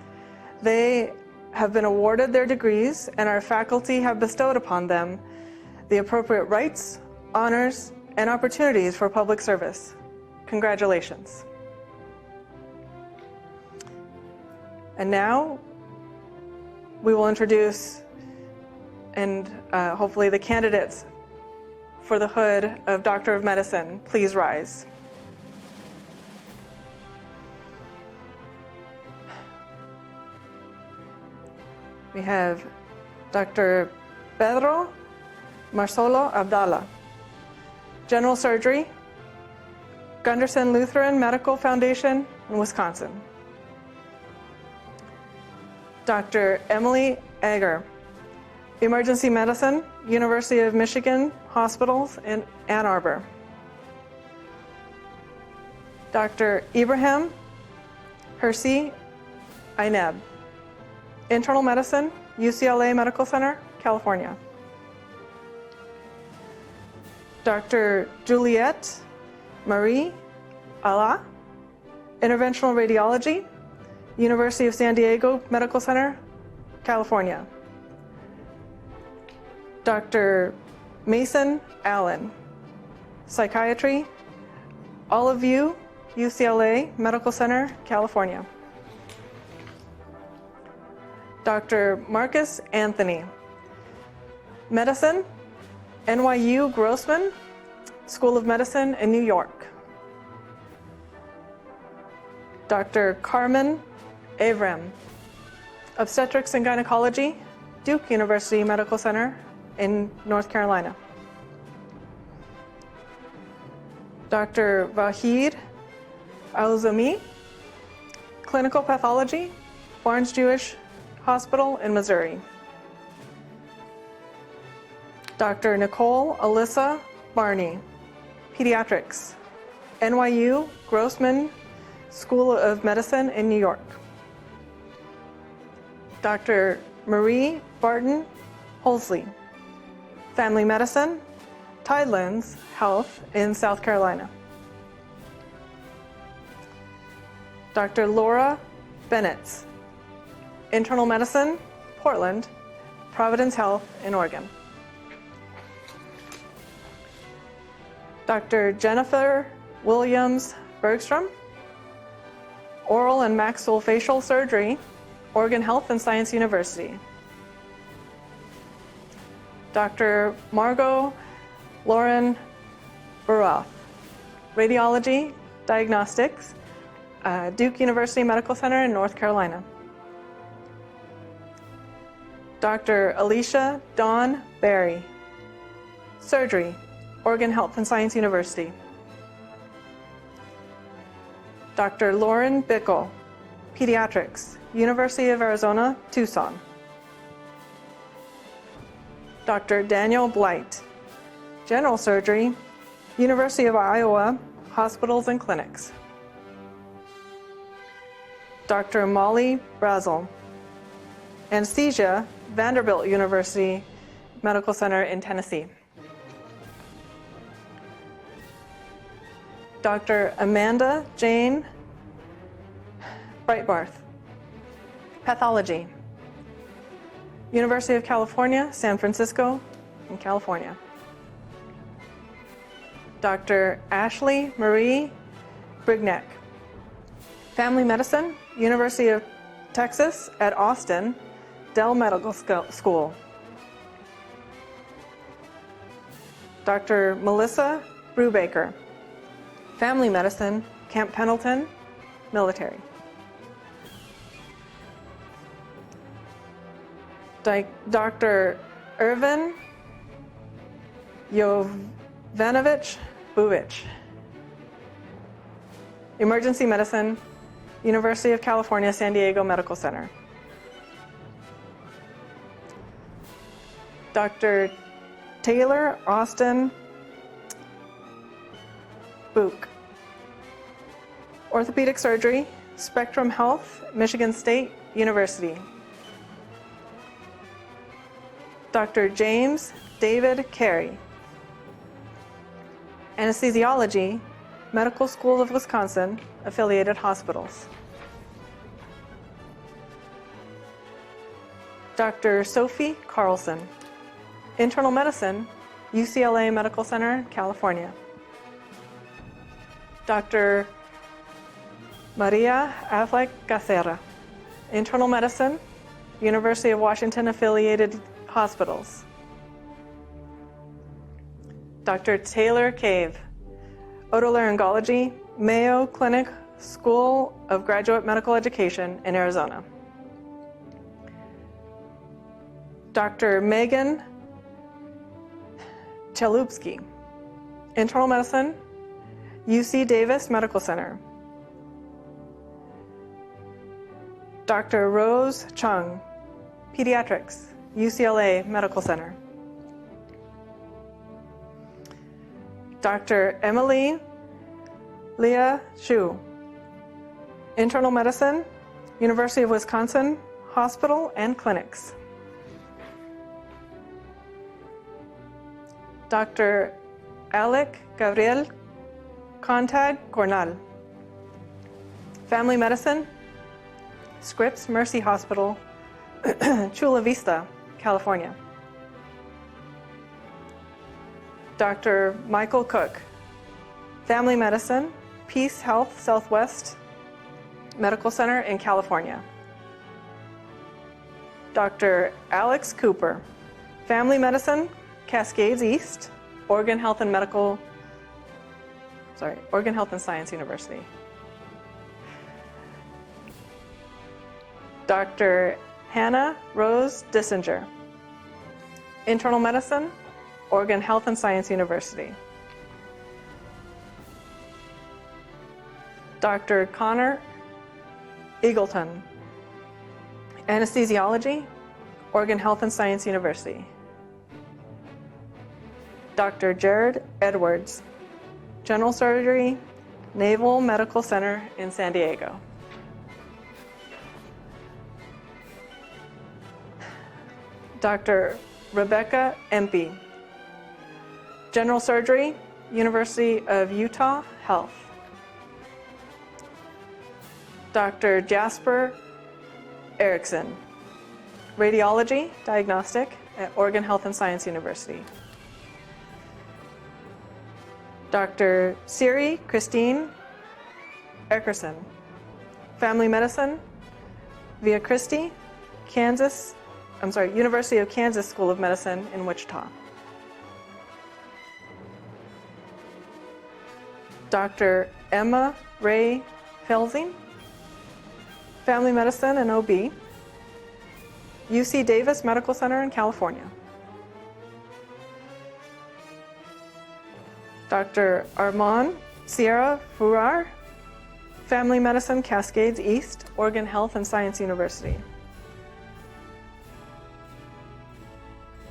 They have been awarded their degrees, and our faculty have bestowed upon them the appropriate rights, honors, and opportunities for public service. Congratulations. And now we will introduce and hopefully the candidates for the hood of Doctor of Medicine. Please rise. We have Dr. Pedro Marcelo Abdala, General Surgery, Gunderson Lutheran Medical Foundation in Wisconsin. Dr. Emily Egger, Emergency Medicine, University of Michigan Hospitals in Ann Arbor. Dr. Ibrahim Hersi Aineb, Internal Medicine, UCLA Medical Center, California. Dr. Juliette Marie Allah, Interventional Radiology, University of San Diego Medical Center, California. Dr. Mason Allen, Psychiatry, Olive View, UCLA Medical Center, California. Dr. Marcus Anthony, Medicine, NYU Grossman School of Medicine in New York. Dr. Carmen Avram, Obstetrics and Gynecology, Duke University Medical Center in North Carolina. Dr. Vahid Al-Zami, Clinical Pathology, Barnes Jewish Hospital in Missouri. Dr. Nicole Alyssa Barney, Pediatrics, NYU Grossman School of Medicine in New York. Dr. Marie Barton Holsley, Family Medicine, Tidelands Health in South Carolina. Dr. Laura Bennett, Internal Medicine, Portland, Providence Health in Oregon. Dr. Jennifer Williams Bergstrom, Oral and Maxillofacial Surgery, Oregon Health and Science University. Dr. Margot Lauren Baroth, Radiology, Diagnostics, Duke University Medical Center in North Carolina. Dr. Alicia Dawn Berry, Surgery, Oregon Health and Science University. Dr. Lauren Bickle, Pediatrics, University of Arizona, Tucson. Dr. Daniel Blight, General Surgery, University of Iowa Hospitals and Clinics. Dr. Molly Brazel, Anesthesia, Vanderbilt University Medical Center in Tennessee. Dr. Amanda Jane Breitbarth, Pathology, University of California, San Francisco, in California. Dr. Ashley Marie Brignac, Family Medicine, University of Texas at Austin, Dell Medical School. Dr. Melissa Brubaker, Family Medicine, Camp Pendleton, Military. Dr. Irvin Jovanovich Buvich, Emergency Medicine, University of California, San Diego Medical Center. Dr. Taylor Austin Book, Orthopedic Surgery, Spectrum Health, Michigan State University. Dr. James David Carey, Anesthesiology, Medical School of Wisconsin, affiliated hospitals. Dr. Sophie Carlson, internal medicine, UCLA Medical Center, California. Dr. Maria Affleck Gacera, internal medicine, University of Washington affiliated hospitals. Dr. Taylor Cave, otolaryngology, Mayo Clinic School of Graduate Medical Education in Arizona. Dr. Megan Chalupsky, internal medicine, UC Davis Medical Center. Dr. Rose Chung, pediatrics, UCLA Medical Center. Dr. Emily Leah Xu, internal medicine, University of Wisconsin Hospital and Clinics. Dr. Alec Gabriel Contag Cornal, family medicine, Scripps Mercy Hospital, Chula Vista, California. Dr. Michael Cook, family medicine, Peace Health Southwest Medical Center in California. Dr. Alex Cooper, family medicine, Cascades East, Oregon Health and Science University. Dr. Hannah Rose Dissinger, internal medicine, Oregon Health and Science University. Dr. Connor Eagleton, anesthesiology, Oregon Health and Science University. Dr. Jared Edwards, general surgery, Naval Medical Center in San Diego. Dr. Rebecca Empey, general surgery, University of Utah Health. Dr. Jasper Erickson, radiology, diagnostic at Oregon Health and Science University. Dr. Siri Christine Eckerson, family medicine, Via Christi, University of Kansas School of Medicine in Wichita. Dr. Emma Ray Felsing, family medicine and OB, UC Davis Medical Center in California. Dr. Armand Sierra Furar, family medicine, Cascades East, Oregon Health and Science University.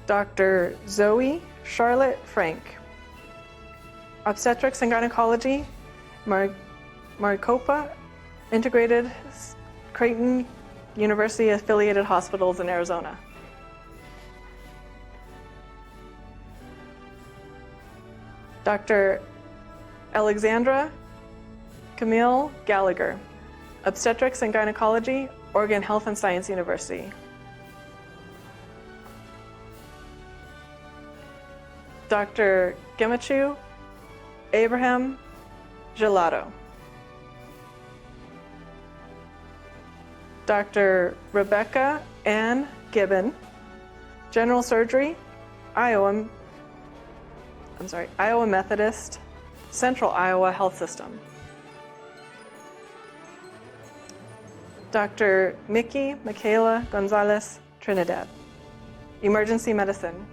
Dr. Zoe Charlotte Frank, obstetrics and gynecology, Maricopa Integrated Creighton University affiliated hospitals in Arizona. Dr. Alexandra Camille Gallagher, obstetrics and gynecology, Oregon Health and Science University. Dr. Gemachu Abraham Gelato. Dr. Rebecca Ann Gibbon, general surgery, Iowa Methodist, Central Iowa Health System. Dr. Mickey Michaela Gonzalez Trinidad, emergency medicine,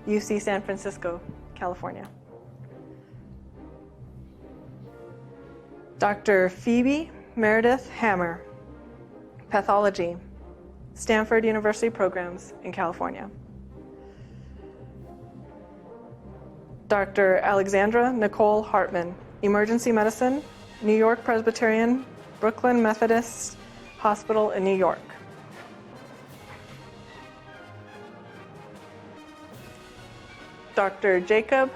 UC San Francisco, California. Dr. Phoebe Meredith Hammer, pathology, Stanford University programs in California. Dr. Alexandra Nicole Hartman, emergency medicine, New York Presbyterian, Brooklyn Methodist Hospital in New York. Dr. Jacob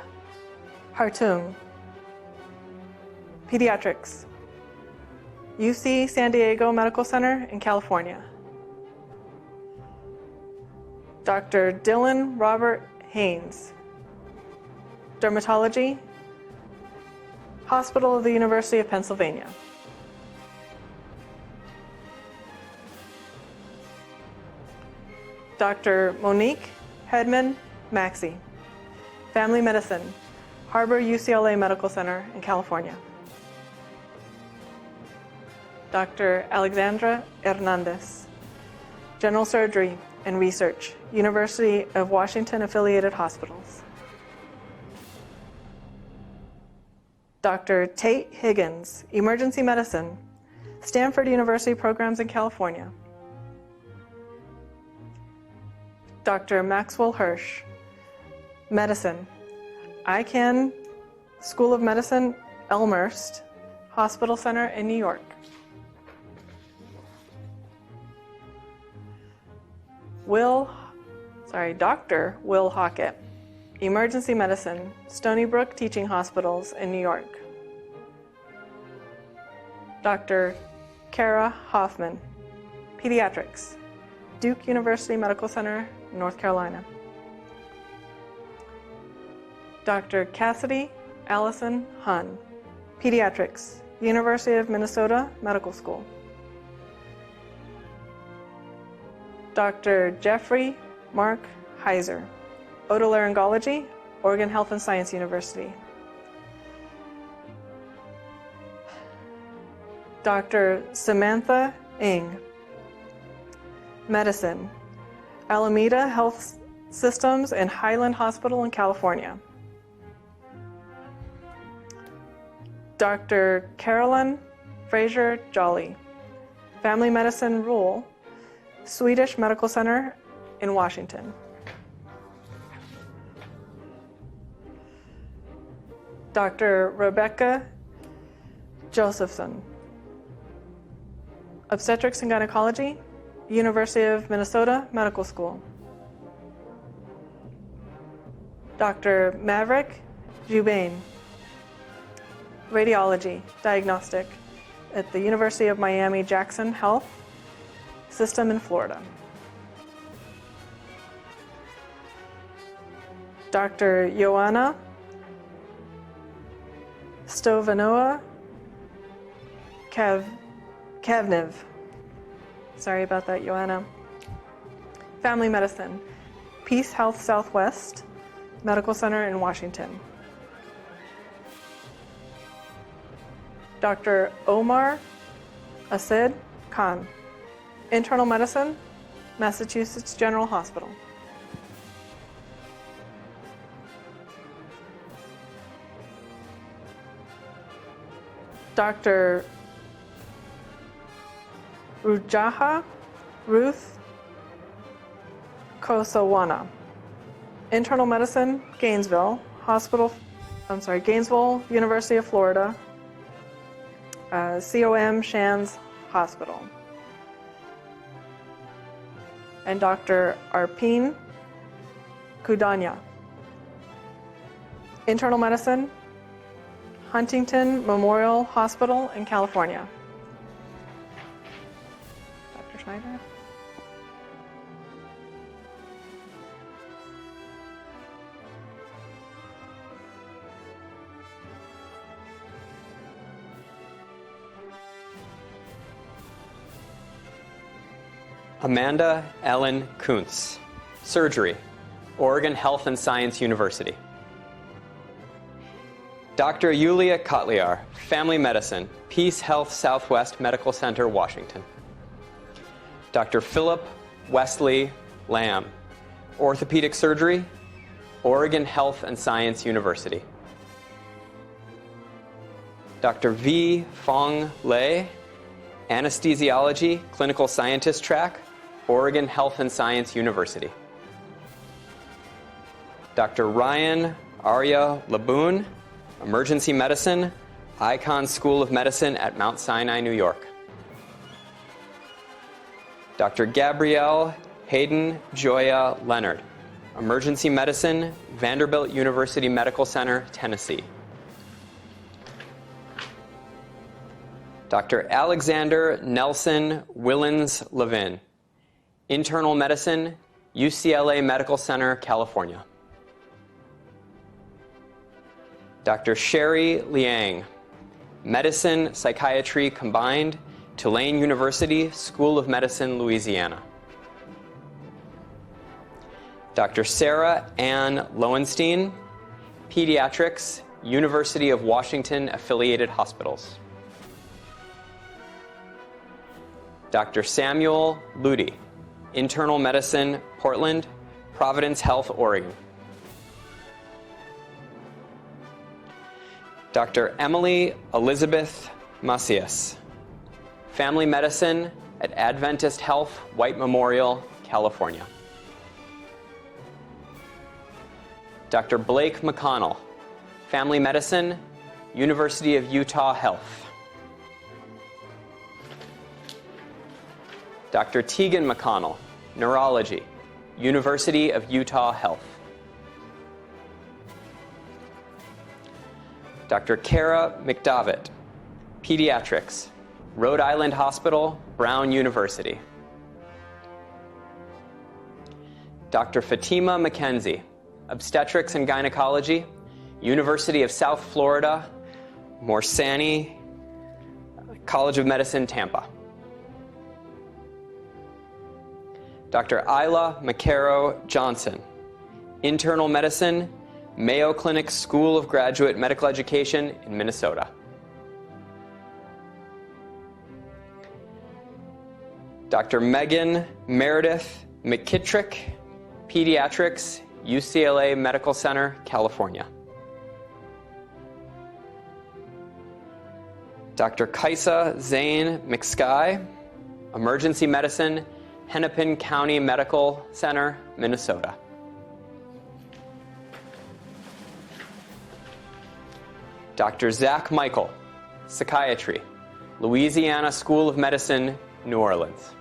Hartung, pediatrics, UC San Diego Medical Center in California. Dr. Dylan Robert Haynes, Dermatology, Hospital of the University of Pennsylvania. Dr. Monique Hedman Maxey, Family Medicine, Harbor UCLA Medical Center in California. Dr. Alexandra Hernandez, General Surgery and Research, University of Washington Affiliated Hospitals. Dr. Tate Higgins, Emergency Medicine, Stanford University Programs in California. Dr. Maxwell Hirsch, Medicine, Icahn School of Medicine, Elmhurst Hospital Center in New York. Dr. Will Hockett, Emergency Medicine, Stony Brook Teaching Hospitals in New York. Dr. Kara Hoffman, Pediatrics, Duke University Medical Center, North Carolina. Dr. Cassidy Allison Hunn, Pediatrics, University of Minnesota Medical School. Dr. Jeffrey Mark Heiser, Otolaryngology, Oregon Health and Science University. Dr. Samantha Ng, Medicine, Alameda Health Systems and Highland Hospital in California. Dr. Carolyn Fraser Jolly, Family Medicine Rule, Swedish Medical Center in Washington. Dr. Rebecca Josephson, Obstetrics and Gynecology, University of Minnesota Medical School. Dr. Maverick Jubain, Radiology, Diagnostic at the University of Miami Jackson Health System in Florida. Dr. Joanna Stovanoa Kavnev. Sorry about that, Joanna. Family Medicine, Peace Health Southwest Medical Center in Washington. Dr. Omar Asid Khan, Internal Medicine, Massachusetts General Hospital. Dr. Rujaha Ruth Kosawana, Internal Medicine, Gainesville University of Florida, COM Shands Hospital. And Dr. Arpine Kudanya, Internal Medicine, Huntington Memorial Hospital in California. Dr. Schneider. Amanda Ellen Kuntz, Surgery, Oregon Health and Science University. Dr. Yulia Kotliar, Family Medicine, Peace Health Southwest Medical Center, Washington. Dr. Philip Wesley Lamb, Orthopedic Surgery, Oregon Health and Science University. Dr. V. Fong Lei, Anesthesiology, Clinical Scientist Track, Oregon Health and Science University. Dr. Ryan Arya Laboon, Emergency Medicine, Icahn School of Medicine at Mount Sinai, New York. Dr. Gabrielle Hayden Joya Leonard, Emergency Medicine, Vanderbilt University Medical Center, Tennessee. Dr. Alexander Nelson Willens Levin, Internal Medicine, UCLA Medical Center, California. Dr. Sherry Liang, Medicine, Psychiatry Combined, Tulane University, School of Medicine, Louisiana. Dr. Sarah Ann Lowenstein, Pediatrics, University of Washington Affiliated Hospitals. Dr. Samuel Ludi, Internal Medicine, Portland, Providence Health, Oregon. Dr. Emily Elizabeth Macias, Family Medicine at Adventist Health, White Memorial, California. Dr. Blake McConnell, Family Medicine, University of Utah Health. Dr. Tegan McConnell, Neurology, University of Utah Health. Dr. Kara McDavitt, Pediatrics, Rhode Island Hospital, Brown University. Dr. Fatima McKenzie, Obstetrics and Gynecology, University of South Florida, Morsani College of Medicine, Tampa. Dr. Isla McCarrow Johnson, Internal Medicine, Mayo Clinic School of Graduate Medical Education in Minnesota. Dr. Megan Meredith McKittrick, Pediatrics, UCLA Medical Center, California. Dr. Kaisa Zane McSky, Emergency Medicine, Hennepin County Medical Center, Minnesota. Dr. Zach Michael, Psychiatry, Louisiana School of Medicine, New Orleans.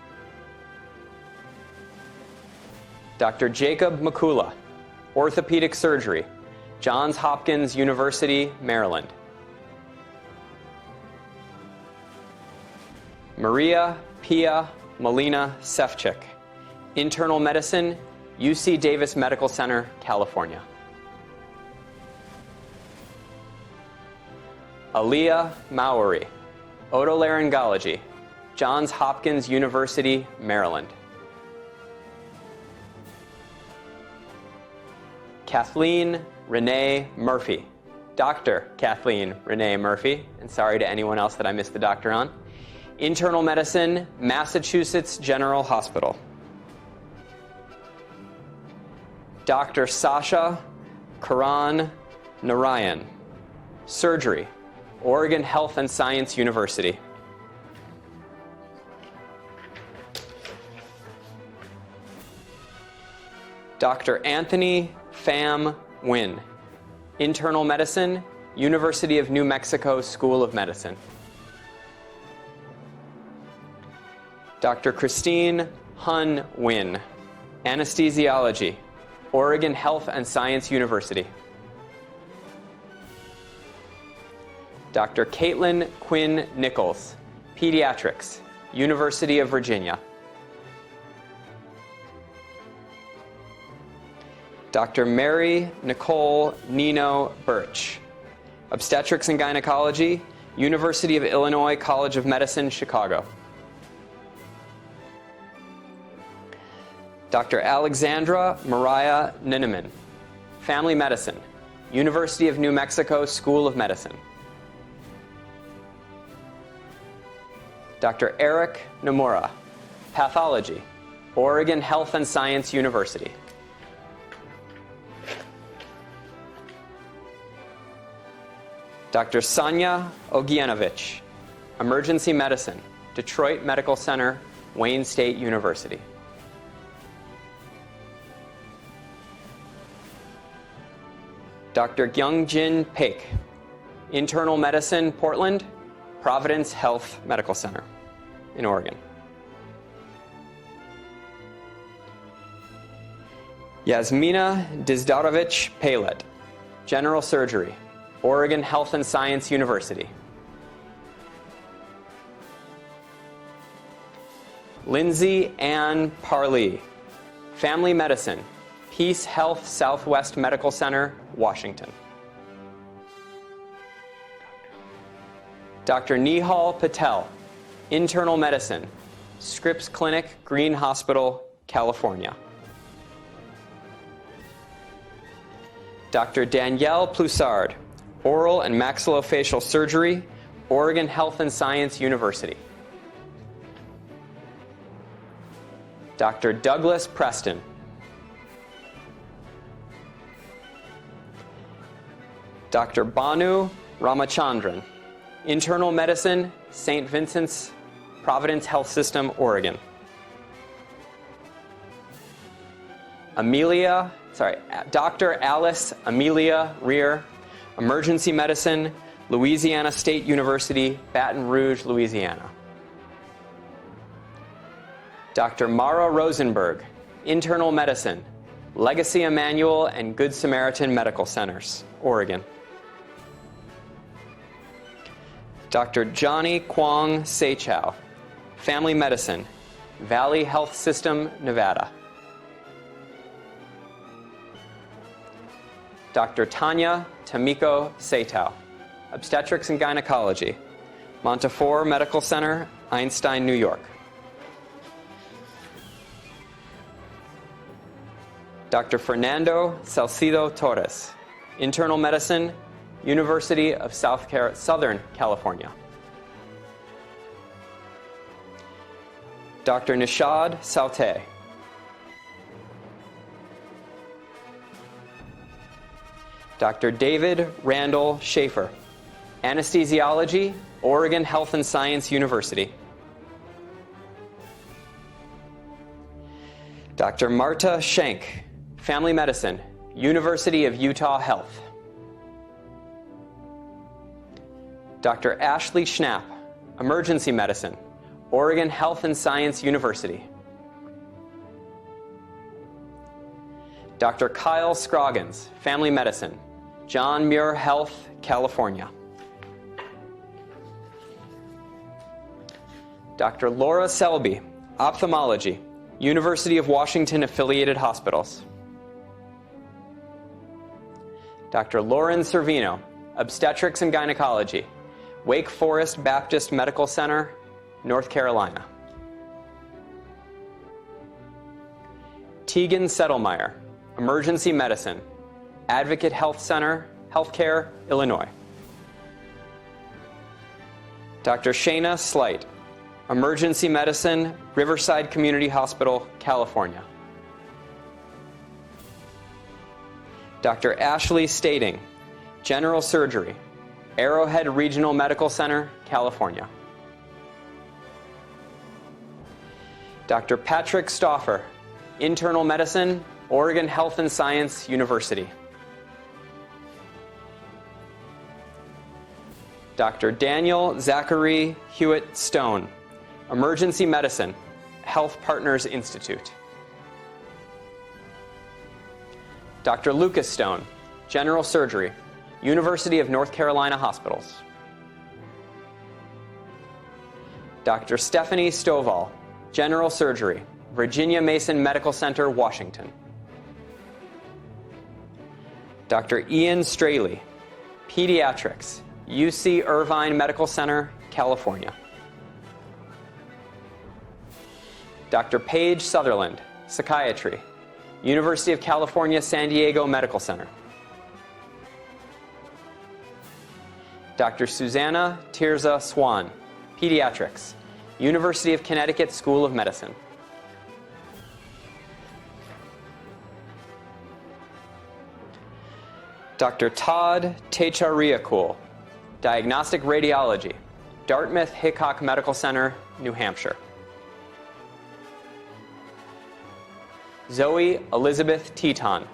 Dr. Jacob Makula, Orthopedic Surgery, Johns Hopkins University, Maryland. Maria Pia Molina Sefcik, Internal Medicine, UC Davis Medical Center, California. Aaliyah Mowry, Otolaryngology, Johns Hopkins University, Maryland. Kathleen Renee Murphy, Dr. Kathleen Renee Murphy, and sorry to anyone else that I missed the doctor on, Internal Medicine, Massachusetts General Hospital. Dr. Sasha Karan Narayan, Surgery, Oregon Health and Science University. Dr. Anthony Pham Nguyen, Internal Medicine, University of New Mexico School of Medicine. Dr. Christine Hun Nguyen, Anesthesiology, Oregon Health and Science University. Dr. Caitlin Quinn Nichols, Pediatrics, University of Virginia. Dr. Mary Nicole Nino Birch, Obstetrics and Gynecology, University of Illinois College of Medicine, Chicago. Dr. Alexandra Mariah Ninneman, Family Medicine, University of New Mexico School of Medicine. Dr. Eric Nomura, Pathology, Oregon Health and Science University. Dr. Sonia Ogienovich, Emergency Medicine, Detroit Medical Center, Wayne State University. Dr. Gyungjin Paik, Internal Medicine, Portland, Providence Health Medical Center in Oregon. Yasmina Dizdarovich Palet, General Surgery, Oregon Health and Science University. Lindsay Ann Parley, Family Medicine, Peace Health Southwest Medical Center, Washington. Dr. Nihal Patel, Internal Medicine, Scripps Clinic, Green Hospital, California. Dr. Danielle Ploussard, Oral and Maxillofacial Surgery, Oregon Health and Science University. Dr. Douglas Preston. Dr. Banu Ramachandran, Internal Medicine, St. Vincent's Providence Health System, Oregon. Dr. Alice Amelia Rear, Emergency Medicine, Louisiana State University, Baton Rouge, Louisiana. Dr. Mara Rosenberg, Internal Medicine, Legacy Emmanuel and Good Samaritan Medical Centers, Oregon. Dr. Johnny Kwong Seichow, Family Medicine, Valley Health System, Nevada. Dr. Tanya Tamiko Seichow, Obstetrics and Gynecology, Montefiore Medical Center, Einstein, New York. Dr. Fernando Salcido Torres, Internal Medicine, University of Southern California. Dr. Nishad Saute. Dr. David Randall Schaefer, Anesthesiology, Oregon Health and Science University. Dr. Marta Schenk, Family Medicine, University of Utah Health. Dr. Ashley Schnapp, Emergency Medicine, Oregon Health and Science University. Dr. Kyle Scroggins, Family Medicine, John Muir Health, California. Dr. Laura Selby, Ophthalmology, University of Washington Affiliated Hospitals. Dr. Lauren Servino, Obstetrics and Gynecology, Wake Forest Baptist Medical Center, North Carolina. Tegan Settlemeyer, Emergency Medicine, Advocate Health Center, Healthcare, Illinois. Dr. Shayna Slight, Emergency Medicine, Riverside Community Hospital, California. Dr. Ashley Stating, General Surgery, Arrowhead Regional Medical Center, California. Dr. Patrick Stauffer, Internal Medicine, Oregon Health and Science University. Dr. Daniel Zachary Hewitt Stone, Emergency Medicine, Health Partners Institute. Dr. Lucas Stone, General Surgery, University of North Carolina Hospitals. Dr. Stephanie Stovall, General Surgery, Virginia Mason Medical Center, Washington. Dr. Ian Straley, Pediatrics, UC Irvine Medical Center, California. Dr. Paige Sutherland, Psychiatry, University of California, San Diego Medical Center. Dr. Susanna Tirza Swan, Pediatrics, University of Connecticut School of Medicine. Dr. Todd Techariakul, Diagnostic Radiology, Dartmouth Hickok Medical Center, New Hampshire. Zoe Elizabeth Teton,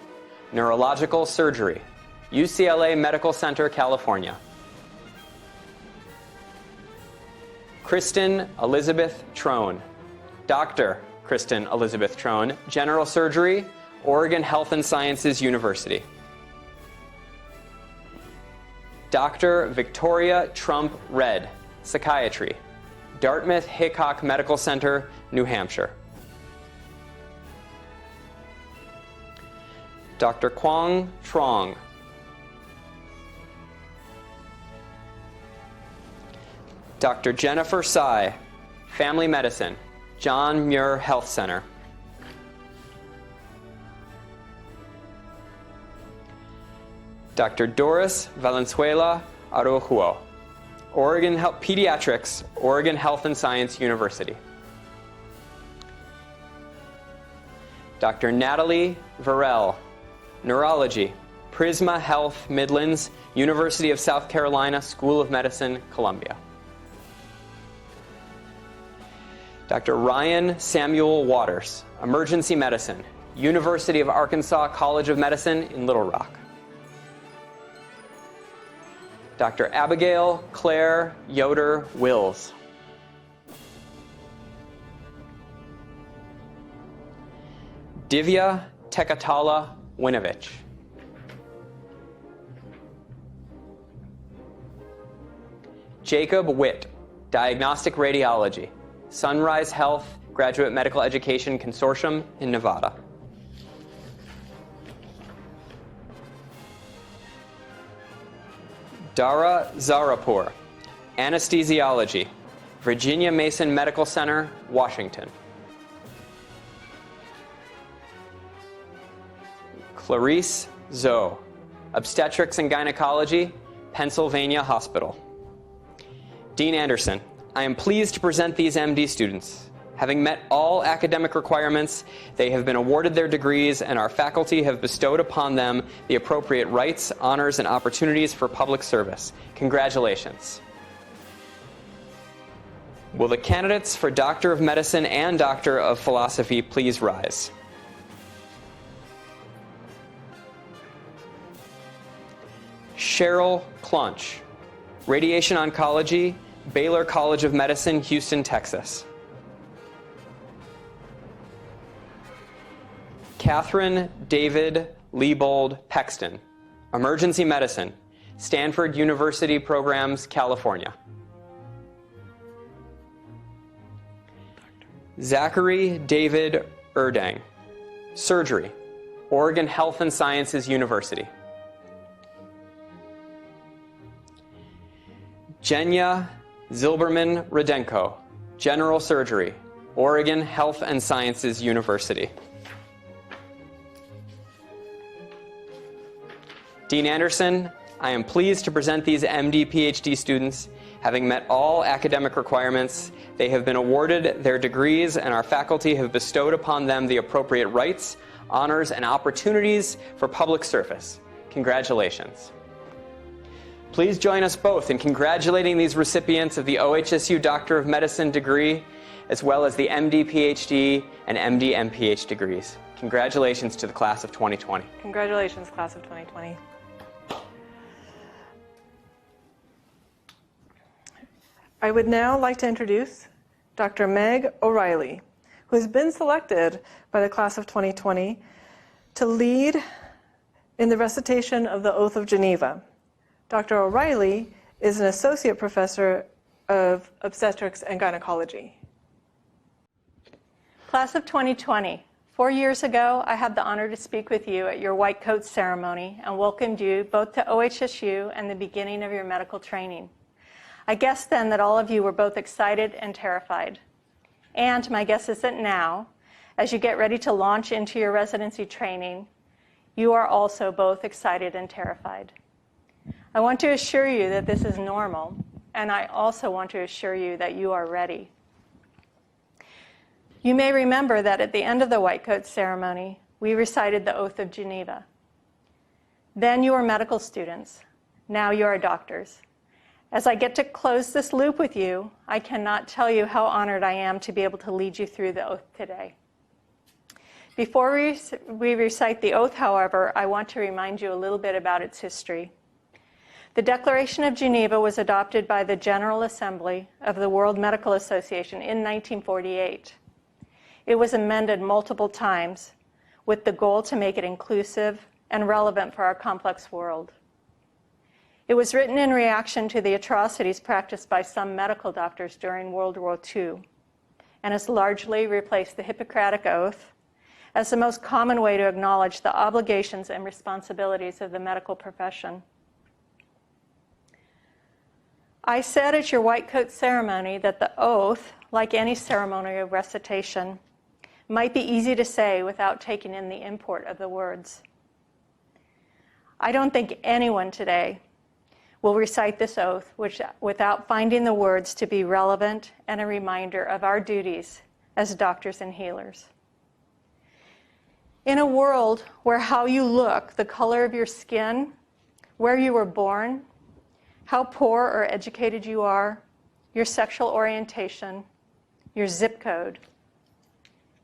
Neurological Surgery, UCLA Medical Center, California. Kristen Elizabeth Trone, Dr. Kristen Elizabeth Trone, General Surgery, Oregon Health and Sciences University. Dr. Victoria Trump Red, Psychiatry, Dartmouth Hickok Medical Center, New Hampshire. Dr. Quang Trong. Dr. Jennifer Tsai, Family Medicine, John Muir Health Center. Dr. Doris Valenzuela Araujo, Pediatrics, Oregon Health and Science University. Dr. Natalie Varel, Neurology, Prisma Health Midlands, University of South Carolina School of Medicine, Columbia. Dr. Ryan Samuel Waters, Emergency Medicine, University of Arkansas College of Medicine in Little Rock. Dr. Abigail Claire Yoder Wills. Divya Tekatala Winovich. Jacob Witt, Diagnostic Radiology, Sunrise Health Graduate Medical Education Consortium in Nevada. Dara Zarapur, Anesthesiology, Virginia Mason Medical Center, Washington. Clarice Zoe, Obstetrics and Gynecology, Pennsylvania Hospital. Dean Anderson, I am pleased to present these MD students. Having met all academic requirements, they have been awarded their degrees, and our faculty have bestowed upon them the appropriate rights, honors, and opportunities for public service. Congratulations. Will the candidates for Doctor of Medicine and Doctor of Philosophy please rise? Cheryl Clunch, Radiation Oncology, Baylor College of Medicine, Houston, Texas. Catherine David Leibold Pexton, Emergency Medicine, Stanford University Programs, California. Zachary David Erdang, Surgery, Oregon Health and Sciences University. Jenya Zilberman Rudenko, General Surgery, Oregon Health and Sciences University. Dean Anderson, I am pleased to present these MD PhD students. Having met all academic requirements, they have been awarded their degrees, and our faculty have bestowed upon them the appropriate rights, honors, and opportunities for public service. Congratulations. Please join us both in congratulating these recipients of the OHSU Doctor of Medicine degree, as well as the MD PhD and MD MPH degrees. Congratulations to the class of 2020. Congratulations, class of 2020. I would now like to introduce Dr. Meg O'Reilly, who has been selected by the class of 2020 to lead in the recitation of the Oath of Geneva. Dr. O'Reilly is an associate professor of obstetrics and gynecology. Class of 2020, 4 years ago, I had the honor to speak with you at your white coat ceremony and welcomed you both to OHSU and the beginning of your medical training. I guessed then that all of you were both excited and terrified. And my guess is that now, as you get ready to launch into your residency training, you are also both excited and terrified. I want to assure you that this is normal, and I also want to assure you that you are ready. You may remember that at the end of the white coat ceremony, we recited the Oath of Geneva. Then you were medical students. Now you are doctors. As I get to close this loop with you, I cannot tell you how honored I am to be able to lead you through the oath today. Before we recite the oath, however, I want to remind you a little bit about its history. The Declaration of Geneva was adopted by the General Assembly of the World Medical Association in 1948. It was amended multiple times with the goal to make it inclusive and relevant for our complex world. It was written in reaction to the atrocities practiced by some medical doctors during World War II and has largely replaced the Hippocratic Oath as the most common way to acknowledge the obligations and responsibilities of the medical profession. I said at your white coat ceremony that the oath, like any ceremonial recitation, might be easy to say without taking in the import of the words. I don't think anyone today will recite this oath without finding the words to be relevant and a reminder of our duties as doctors and healers. In a world where how you look, the color of your skin, where you were born, how poor or educated you are, your sexual orientation, your zip code.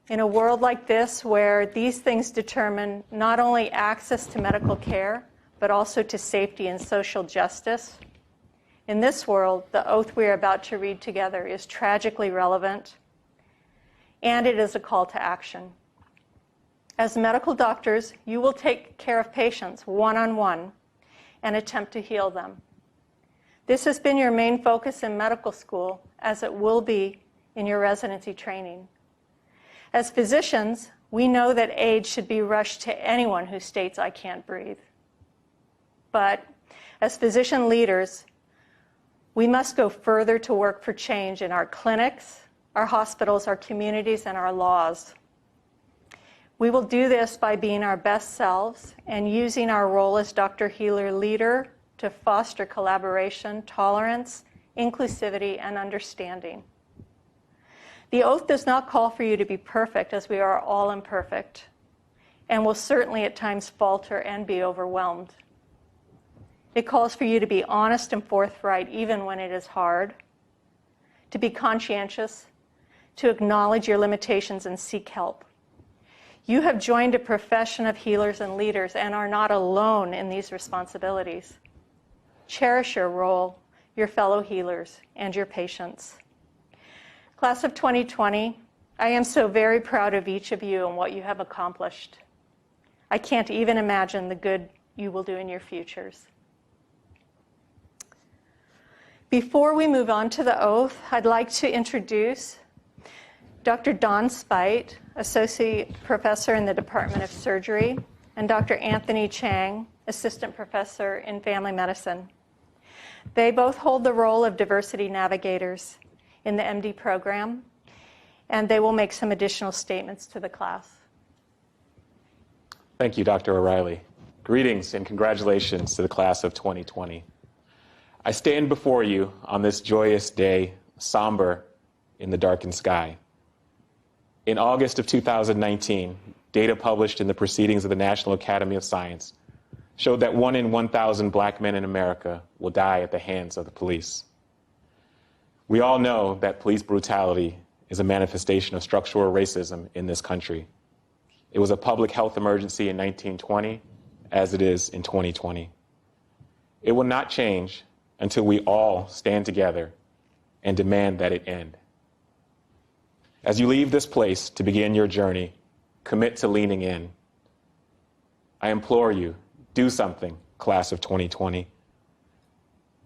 In a world like this where these things determine not only access to medical care, but also to safety and social justice, in this world, the oath we are about to read together is tragically relevant, and it is a call to action. As medical doctors, you will take care of patients one-on-one and attempt to heal them. This has been your main focus in medical school, as it will be in your residency training. As physicians, we know that aid should be rushed to anyone who states, "I can't breathe." But as physician leaders, we must go further to work for change in our clinics, our hospitals, our communities, and our laws. We will do this by being our best selves and using our role as Dr. Healer leader to foster collaboration, tolerance, inclusivity, and understanding. The oath does not call for you to be perfect, as we are all imperfect, and will certainly at times falter and be overwhelmed. It calls for you to be honest and forthright even when it is hard, to be conscientious, to acknowledge your limitations and seek help. You have joined a profession of healers and leaders and are not alone in these responsibilities. Cherish your role, your fellow healers, and your patients. Class of 2020, I am so very proud of each of you and what you have accomplished. I can't even imagine the good you will do in your futures. Before we move on to the oath, I'd like to introduce Dr. Don Spite, Associate Professor in the Department of Surgery, and Dr. Anthony Chang, Assistant Professor in Family Medicine. They both hold the role of diversity navigators in the MD program, and they will make some additional statements to the class. Thank you, Dr. O'Reilly. Greetings and congratulations to the class of 2020. I stand before you on this joyous day, somber in the darkened sky. In August of 2019, data published in the Proceedings of the National Academy of Science showed that 1 in 1,000 black men in America will die at the hands of the police. We all know that police brutality is a manifestation of structural racism in this country. It was a public health emergency in 1920, as it is in 2020. It will not change until we all stand together and demand that it end. As you leave this place to begin your journey, commit to leaning in. I implore you, do something, class of 2020.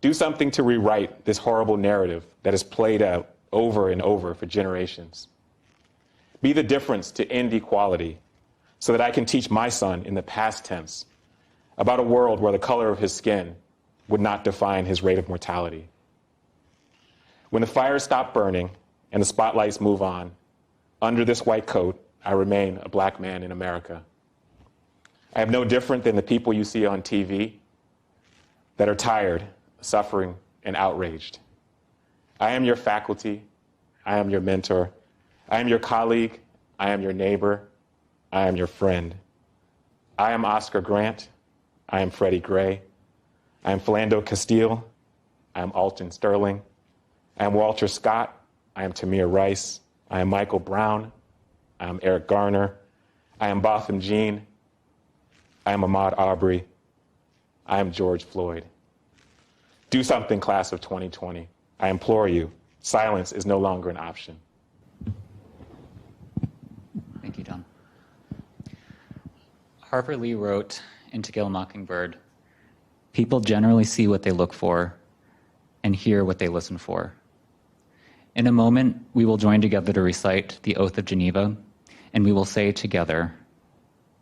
Do something to rewrite this horrible narrative that has played out over and over for generations. Be the difference to end equality so that I can teach my son in the past tense about a world where the color of his skin would not define his rate of mortality. When the fires stop burning and the spotlights move on, under this white coat, I remain a black man in America. I am no different than the people you see on TV that are tired, suffering, and outraged. I am your faculty. I am your mentor. I am your colleague. I am your neighbor. I am your friend. I am Oscar Grant. I am Freddie Gray. I am Philando Castile. I am Alton Sterling. I am Walter Scott. I am Tamir Rice. I am Michael Brown. I am Eric Garner. I am Botham Jean. I am Ahmaud Arbery. I am George Floyd. Do something, class of 2020. I implore you. Silence is no longer an option. Thank you, Don. Harper Lee wrote in To Kill a Mockingbird, "People generally see what they look for and hear what they listen for." In a moment, we will join together to recite the Oath of Geneva and we will say together,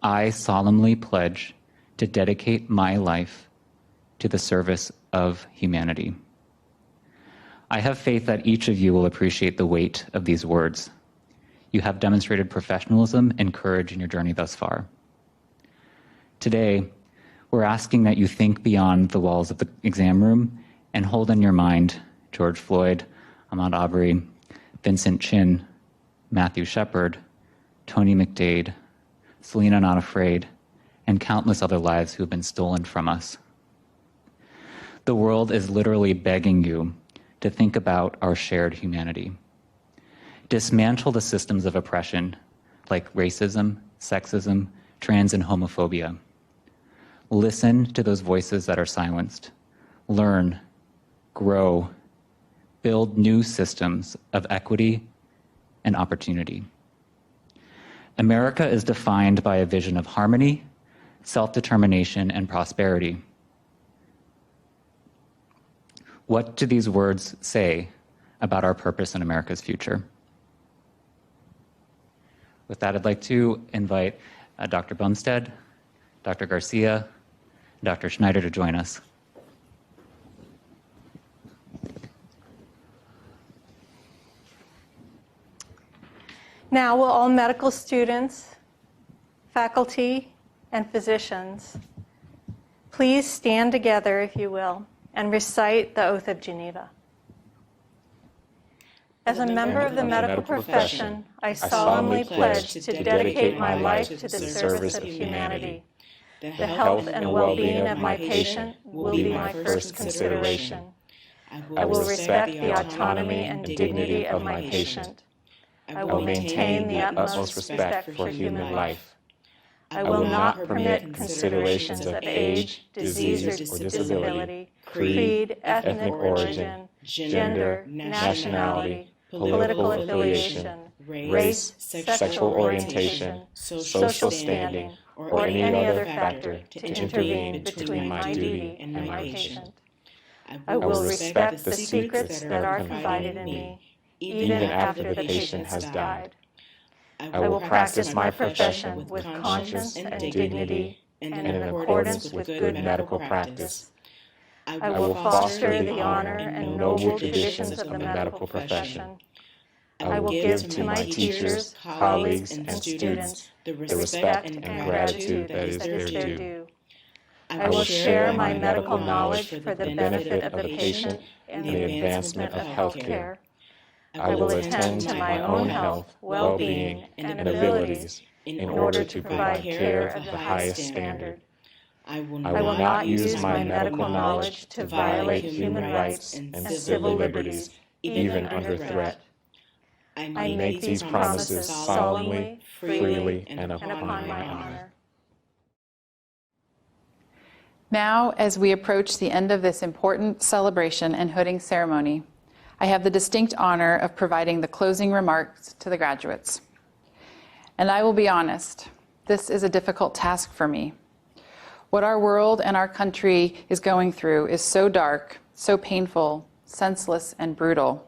I solemnly pledge to dedicate my life to the service of humanity. I have faith that each of you will appreciate the weight of these words. You have demonstrated professionalism and courage in your journey thus far. Today, we're asking that you think beyond the walls of the exam room and hold in your mind George Floyd, Ahmaud Arbery, Vincent Chin, Matthew Shepard, Tony McDade, Selena Not Afraid, and countless other lives who have been stolen from us. The world is literally begging you to think about our shared humanity. Dismantle the systems of oppression like racism, sexism, trans, and homophobia. Listen to those voices that are silenced. Learn, grow, build new systems of equity and opportunity. America is defined by a vision of harmony, self-determination, and prosperity. What do these words say about our purpose in America's future? With that, I'd like to invite Dr. Bumstead, Dr. Garcia, Dr. Schneider to join us. Now, will all medical students, faculty, and physicians please stand together, if you will, and recite the Oath of Geneva. As a member of the medical profession, I solemnly pledge to dedicate my life to the service of humanity. The health and well-being of my patient will be my first consideration. I will respect the autonomy and dignity of my patient. I will maintain the utmost respect for human life. I will not permit considerations of age, disease, or disability, creed, ethnic origin, gender, nationality, political affiliation, race, sexual orientation, social standing, or any other factor to intervene between my duty and my patient. I will respect the secrets that are confided in me, even after the patient has died. I will practice my profession with conscience and dignity and in accordance with good medical practice. I will foster the honor and noble traditions of the medical profession. I will give to my teachers, colleagues, and students the respect and gratitude that is their due. I will share my medical knowledge for the benefit of the patient and the advancement of healthcare. I will attend to my own health, well-being, and abilities in order to provide care of the highest standard. I will not use my medical knowledge to violate human rights and civil liberties, even under threat. I make these promises solemnly, freely, and upon my honor. Now, as we approach the end of this important celebration and hooding ceremony, I have the distinct honor of providing the closing remarks to the graduates. And I will be honest, this is a difficult task for me. What our world and our country is going through is so dark, so painful, senseless, and brutal.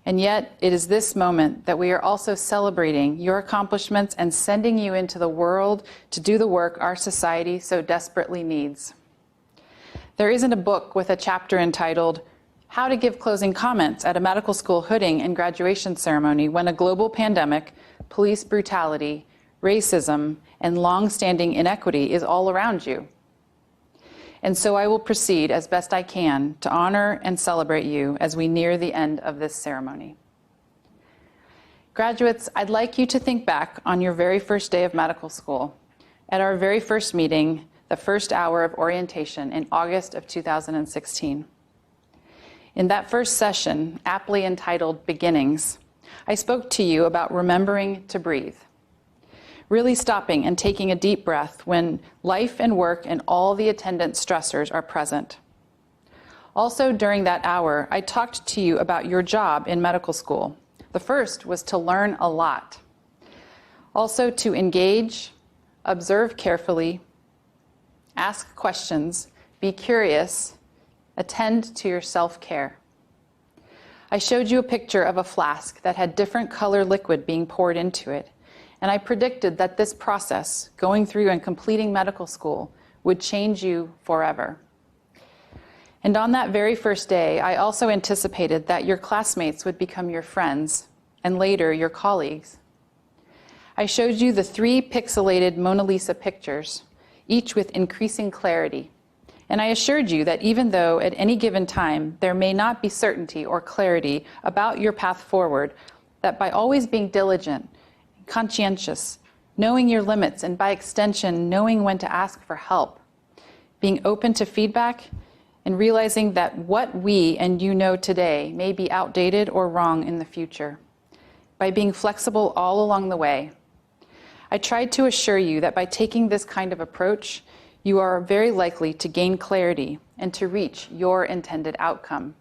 And yet, it is this moment that we are also celebrating your accomplishments and sending you into the world to do the work our society so desperately needs. There isn't a book with a chapter entitled, How to Give Closing Comments at a Medical School Hooding and Graduation Ceremony When a Global Pandemic, Police Brutality, Racism, and Long-Standing Inequity is All Around You. And so I will proceed as best I can to honor and celebrate you as we near the end of this ceremony. Graduates, I'd like you to think back on your very first day of medical school, at our very first meeting, the first hour of orientation in August of 2016. In that first session, aptly entitled Beginnings, I spoke to you about remembering to breathe. Really stopping and taking a deep breath when life and work and all the attendant stressors are present. Also during that hour, I talked to you about your job in medical school. The first was to learn a lot. Also to engage, observe carefully, ask questions, be curious, attend to your self-care. I showed you a picture of a flask that had different color liquid being poured into it, and I predicted that this process, going through and completing medical school, would change you forever. And on that very first day, I also anticipated that your classmates would become your friends, and later your colleagues. I showed you the 3 pixelated Mona Lisa pictures, each with increasing clarity. And I assured you that even though at any given time there may not be certainty or clarity about your path forward, that by always being diligent, conscientious, knowing your limits, and by extension, knowing when to ask for help, being open to feedback, and realizing that what we and you know today may be outdated or wrong in the future. By being flexible all along the way, I tried to assure you that by taking this kind of approach, you are very likely to gain clarity and to reach your intended outcome.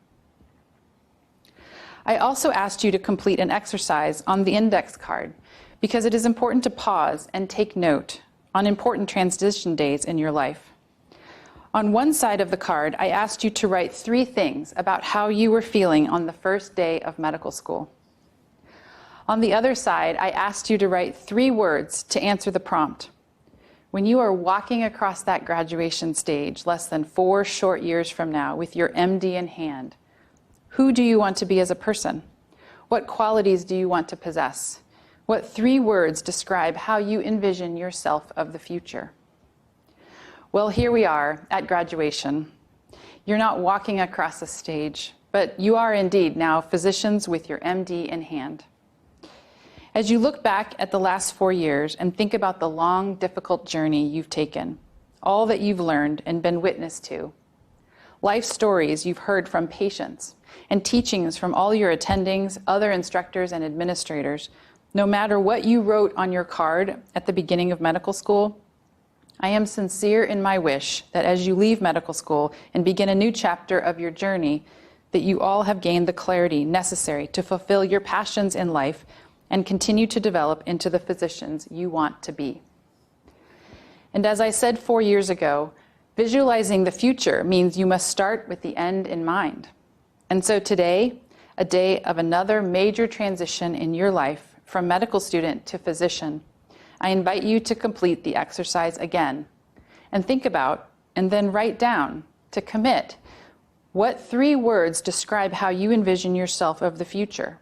I also asked you to complete an exercise on the index card because it is important to pause and take note on important transition days in your life. On one side of the card, I asked you to write 3 things about how you were feeling on the first day of medical school. On the other side, I asked you to write 3 words to answer the prompt. When you are walking across that graduation stage less than 4 short years from now with your MD in hand, who do you want to be as a person? What qualities do you want to possess? What 3 words describe how you envision yourself of the future? Well, here we are at graduation. You're not walking across a stage, but you are indeed now physicians with your MD in hand. As you look back at the last 4 years and think about the long, difficult journey you've taken, all that you've learned and been witness to, life stories you've heard from patients, and teachings from all your attendings, other instructors, and administrators, no matter what you wrote on your card at the beginning of medical school, I am sincere in my wish that as you leave medical school and begin a new chapter of your journey, that you all have gained the clarity necessary to fulfill your passions in life and continue to develop into the physicians you want to be. And as I said 4 years ago, visualizing the future means you must start with the end in mind. And so today, a day of another major transition in your life from medical student to physician, I invite you to complete the exercise again and think about and then write down to commit what 3 words describe how you envision yourself of the future.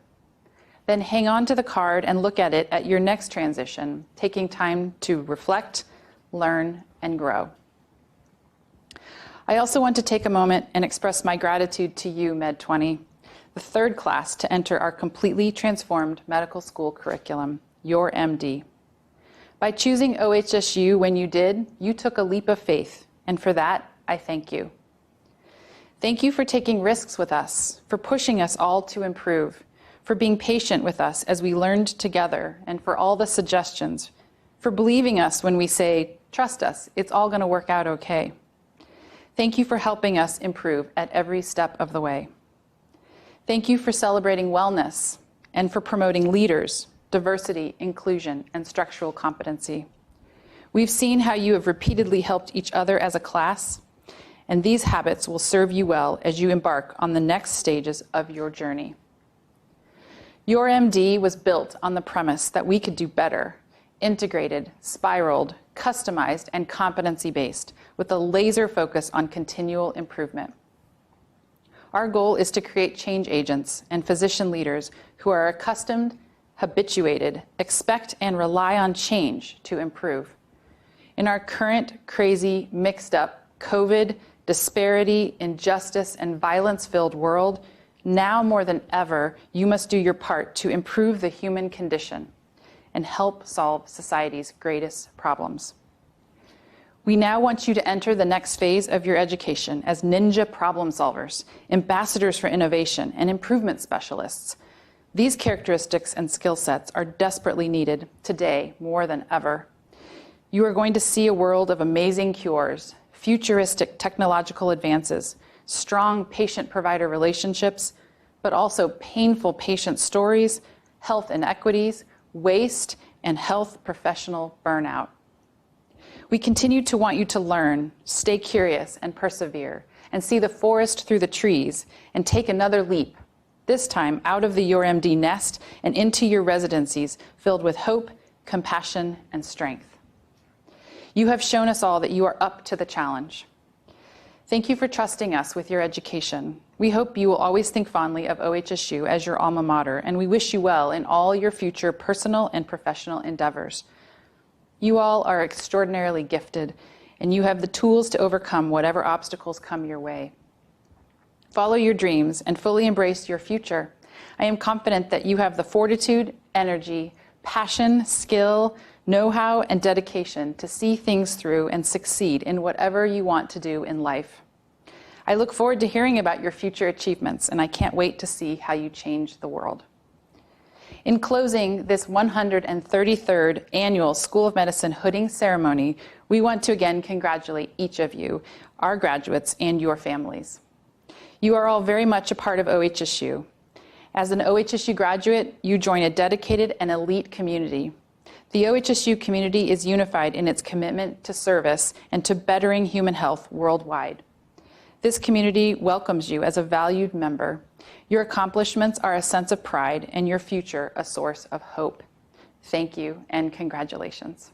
Then hang on to the card and look at it at your next transition, taking time to reflect, learn, and grow. I also want to take a moment and express my gratitude to you, Med 20, the 3rd class to enter our completely transformed medical school curriculum, your MD. By choosing OHSU when you did, you took a leap of faith, and for that, I thank you. Thank you for taking risks with us, for pushing us all to improve, for being patient with us as we learned together, and for all the suggestions, for believing us when we say, trust us, it's all going to work out okay. Thank you for helping us improve at every step of the way. Thank you for celebrating wellness and for promoting leaders, diversity, inclusion, and structural competency. We've seen how you have repeatedly helped each other as a class, and these habits will serve you well as you embark on the next stages of your journey. Your MD was built on the premise that we could do better, integrated, spiraled, customized, and competency-based, with a laser focus on continual improvement. Our goal is to create change agents and physician leaders who are accustomed, habituated, expect, and rely on change to improve. In our current, crazy, mixed-up, COVID, disparity, injustice, and violence-filled world, now more than ever, you must do your part to improve the human condition and help solve society's greatest problems. We now want you to enter the next phase of your education as ninja problem solvers, ambassadors for innovation, and improvement specialists. These characteristics and skill sets are desperately needed today more than ever. You are going to see a world of amazing cures, futuristic technological advances, strong patient-provider relationships, but also painful patient stories, health inequities, waste, and health professional burnout. We continue to want you to learn, stay curious, and persevere, and see the forest through the trees, and take another leap, this time out of the Your MD nest and into your residencies filled with hope, compassion, and strength. You have shown us all that you are up to the challenge. Thank you for trusting us with your education. We hope you will always think fondly of OHSU as your alma mater, and we wish you well in all your future personal and professional endeavors. You all are extraordinarily gifted, and you have the tools to overcome whatever obstacles come your way. Follow your dreams and fully embrace your future. I am confident that you have the fortitude, energy, passion, skill, know-how, and dedication to see things through and succeed in whatever you want to do in life. I look forward to hearing about your future achievements, and I can't wait to see how you change the world. In closing this 133rd Annual School of Medicine hooding ceremony, we want to again congratulate each of you, our graduates, and your families. You are all very much a part of OHSU. As an OHSU graduate, you join a dedicated and elite community. The OHSU community is unified in its commitment to service and to bettering human health worldwide. This community welcomes you as a valued member. Your accomplishments are a sense of pride and your future a source of hope. Thank you and congratulations.